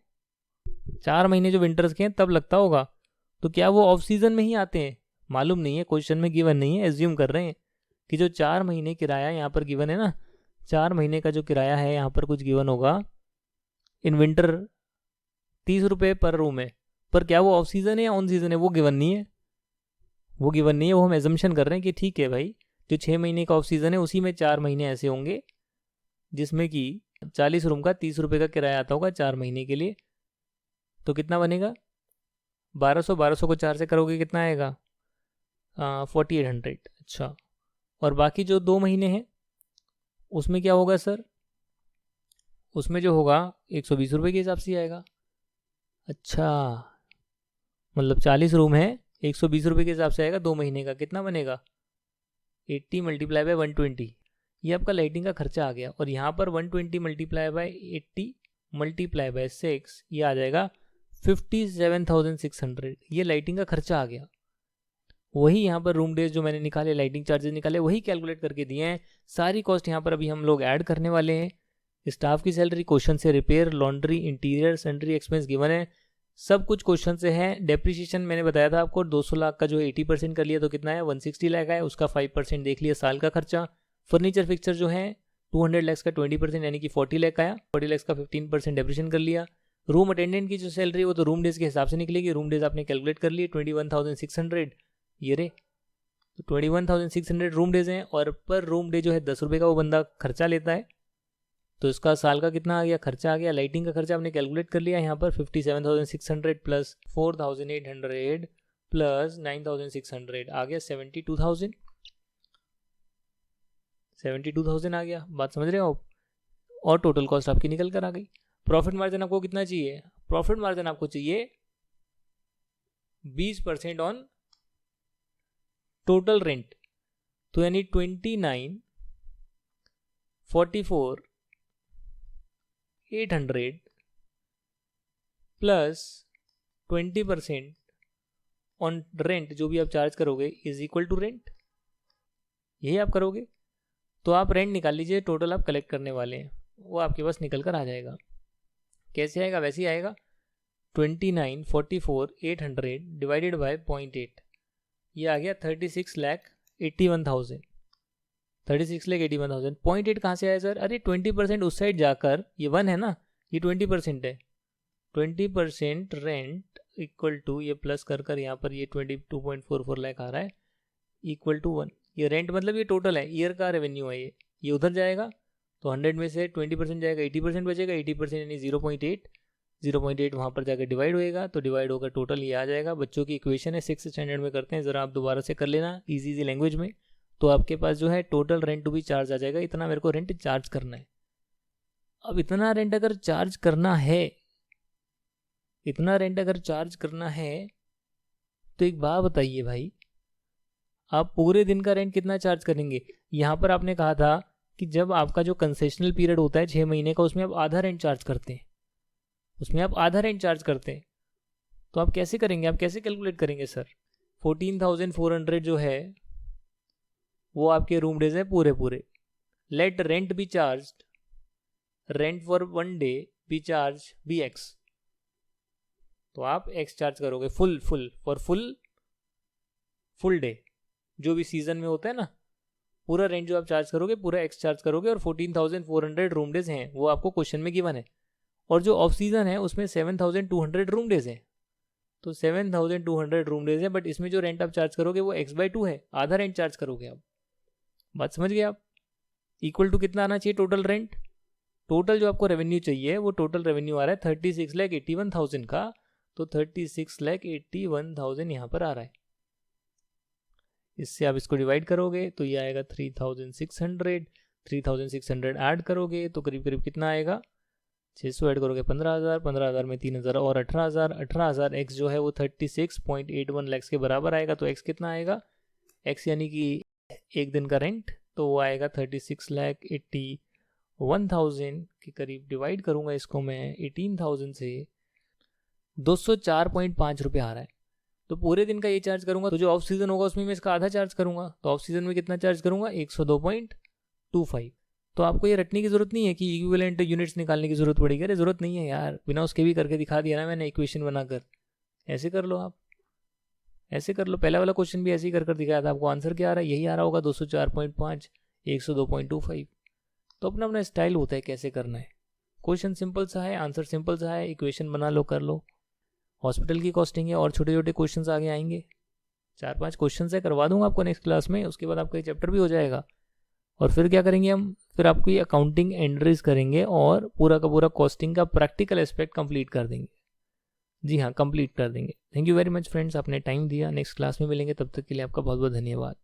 4 महीने जो विंटर्स के हैं तब लगता होगा, तो क्या वो ऑफ सीज़न में ही आते हैं, मालूम नहीं है, क्वेश्चन में गिवन नहीं है, एज्यूम कर रहे हैं कि जो 4 महीने किराया यहाँ पर गिवन है ना, 4 महीने का जो किराया है यहाँ पर कुछ गिवन होगा इन विंटर 30 रुपये पर रूम है, पर क्या वो ऑफ सीज़न है या ऑन सीज़न है वो गिवन नहीं है, वो गिवन नहीं है। वो हम एजम्पशन कर रहे हैं कि ठीक है भाई, जो 6 महीने का ऑफ सीज़न है उसी में 4 महीने ऐसे होंगे जिसमें कि 40 रूम का 30 रुपये का किराया आता होगा 4 महीने के लिए। तो कितना बनेगा, 1200 को 4 से करोगे कितना आएगा, 4800। अच्छा, और बाकी जो 2 महीने हैं उसमें क्या होगा सर, उसमें जो होगा 120 रुपये के हिसाब से आएगा। अच्छा, मतलब 40 रूम है, 120 रुपये के हिसाब से आएगा 2 महीने का, कितना बनेगा 80 मल्टीप्लाई बाय 120, ये आपका लाइटिंग का खर्चा आ गया। और यहाँ पर 120 मल्टीप्लाई बाय 80 मल्टीप्लाई बाय 6, ये आ जाएगा 57,600, ये लाइटिंग का खर्चा आ गया। वही यहाँ पर रूम डेज जो मैंने निकाले, लाइटिंग चार्जेस निकाले, वही कैलकुलेट करके दिए हैं। सारी कॉस्ट यहाँ पर अभी हम लोग ऐड करने वाले हैं। स्टाफ की सैलरी क्वेश्चन से, repair, laundry, interior, sundry expense given है, सब कुछ क्वेश्चन से है। डेप्रिसिएशन मैंने बताया था आपको, 200 लाख का जो 80% कर लिया तो कितना है 160 लाख है, उसका 5% देख लिया साल का खर्चा। फर्नीचर फिक्सर जो है 200 लाख का 20% यानी कि 40 लाख का आया, 40 लाख का 15% डेप्रिसिएशन कर लिया। रूम अटेंडेंट की जो सैलरी वो तो रूम डेज के हिसाब से निकलेगी, रूम डेज आपने कैलकुलेट कर लिए 21,600, ये रे, तो 21,600 रूम डेज हैं, और पर रूम डे जो है 10 रुपये का वो बंदा खर्चा लेता है, तो इसका साल का कितना आ गया खर्चा आ गया। लाइटिंग का खर्चा आपने कैलकुलेट कर लिया यहाँ पर 57,600 प्लस 4,800 प्लस 9,600 आ गया 72,000 आ गया। बात समझ रहे हो आप? और टोटल कॉस्ट आपकी निकल कर आ गई। प्रॉफिट मार्जिन आपको कितना चाहिए, प्रॉफिट मार्जिन आपको चाहिए 20% ऑन टोटल रेंट, तो यानी 29, 44, 800 प्लस 20% ऑन रेंट जो भी आप चार्ज करोगे इज इक्वल टू रेंट। यही आप करोगे तो आप रेंट निकाल लीजिए, टोटल आप कलेक्ट करने वाले हैं, वो आपके पास निकल कर आ जाएगा। कैसे आएगा? वैसे ही आएगा, 29, 44, 800 डिवाइडेड बाय 0.8, ये आ गया 36,81,000। 36,81,000। 0.8 कहाँ से आया सर? अरे 20% उस साइड जाकर, ये 1 है ना, ये 20% है, 20% रेंट इक्वल टू, ये प्लस कर कर यहाँ पर ये 22.44 लाख आ रहा है, इक्वल टू 1। ये रेंट मतलब ये टोटल है, ईयर का रेवेन्यू है ये उधर जाएगा तो 100 में से 20% जाएगा, 80% बचेगा, 80% यानी 0.8 वहाँ पर जाकर डिवाइड होएगा, तो डिवाइड होकर टोटल ये आ जाएगा। बच्चों की इक्वेशन है, 6th स्टैंडर्ड में करते हैं, ज़रा आप दोबारा से कर लेना इजी लैंग्वेज में, तो आपके पास जो है total rent to be charge आ जाएगा। इतना मेरे को रेंट चार्ज करना है। अब इतना रेंट अगर चार्ज करना है, तो एक बात बताइए भाई, आप पूरे दिन का रेंट कितना चार्ज करेंगे? यहाँ पर आपने कहा था कि जब आपका जो कंसेशनल पीरियड होता है 6 महीने का, उसमें आप आधा रेंट चार्ज करते हैं, तो आप कैसे करेंगे? आप कैसे कैलकुलेट करेंगे सर? 14,400 जो है वो आपके रूम डेज है पूरे। Let rent be charge, rent for 1 day be charge be X, तो आप एक्स चार्ज करोगे फुल डे, जो भी सीजन में होता है ना, पूरा रेंट जो आप चार्ज करोगे पूरा एक्स चार्ज करोगे। और 14,400 रूम डेज हैं, वो आपको क्वेश्चन में गिवन है। और जो ऑफ सीजन है उसमें 7,200 रूम डेज है, तो 7,200 रूम डेज है, बट इसमें जो रेंट आप चार्ज करोगे वो x/2 है, आधा रेंट चार्ज करोगे आप। बात समझ गए आप? इक्वल टू कितना आना चाहिए टोटल रेंट? टोटल जो आपको रेवेन्यू चाहिए वो टोटल रेवेन्यू आ रहा है 36,81,000 का, तो 36,81,000 यहाँ पर आ रहा है। इससे आप इसको डिवाइड करोगे तो ये आएगा 3,600 ऐड करोगे तो करीब करीब कितना आएगा? 600 ऐड करोगे 15,000, 15,000 में 3,000 और 18,000 एक्स जो है वो 36.81 लाख के बराबर आएगा। तो एक्स कितना आएगा? एक्स यानी कि एक दिन का रेंट, तो वो आएगा 36,81,000 के करीब। डिवाइड करूँगा इसको मैं 18,000 से, 204.5 रुपये आ रहा है। तो पूरे दिन का ये चार्ज करूँगा, तो जो ऑफ सीजन होगा उसमें मैं इसका आधा चार्ज करूँगा, तो ऑफ सीजन में कितना चार्ज करूँगा? 102.25। तो आपको ये रटने की जरूरत नहीं है कि इक्विवेलेंट यूनिट्स निकालने की जरूरत पड़ेगी। अरे जरूरत नहीं है यार, बिना उसके भी करके दिखा दिया ना मैंने इक्वेशन बनाकर। ऐसे कर लो आप, ऐसे कर लो। पहला वाला क्वेश्चन भी ऐसे ही कर दिखाया था आपको। आंसर क्या आ रहा है? यही आ रहा होगा, 204.5, 102.25। तो अपना अपना स्टाइल होता है कैसे करना है। क्वेश्चन सिंपल सा है, आंसर सिंपल सा है, इक्वेशन बना लो, कर लो। हॉस्पिटल की कॉस्टिंग है और छोटे छोटे क्वेश्चन आगे आएंगे। 4-5 क्वेश्चन है, करवा दूंगा आपको नेक्स्ट क्लास में। उसके बाद आपका ये चैप्टर भी हो जाएगा। और फिर क्या करेंगे हम? फिर आपको ये अकाउंटिंग एंट्रीज करेंगे और पूरा का पूरा कॉस्टिंग का प्रैक्टिकल एस्पेक्ट कंप्लीट कर देंगे। जी हाँ, कंप्लीट कर देंगे। Thank you very much friends, आपने टाइम दिया। नेक्स्ट क्लास में मिलेंगे, तब तक के लिए आपका बहुत बहुत धन्यवाद।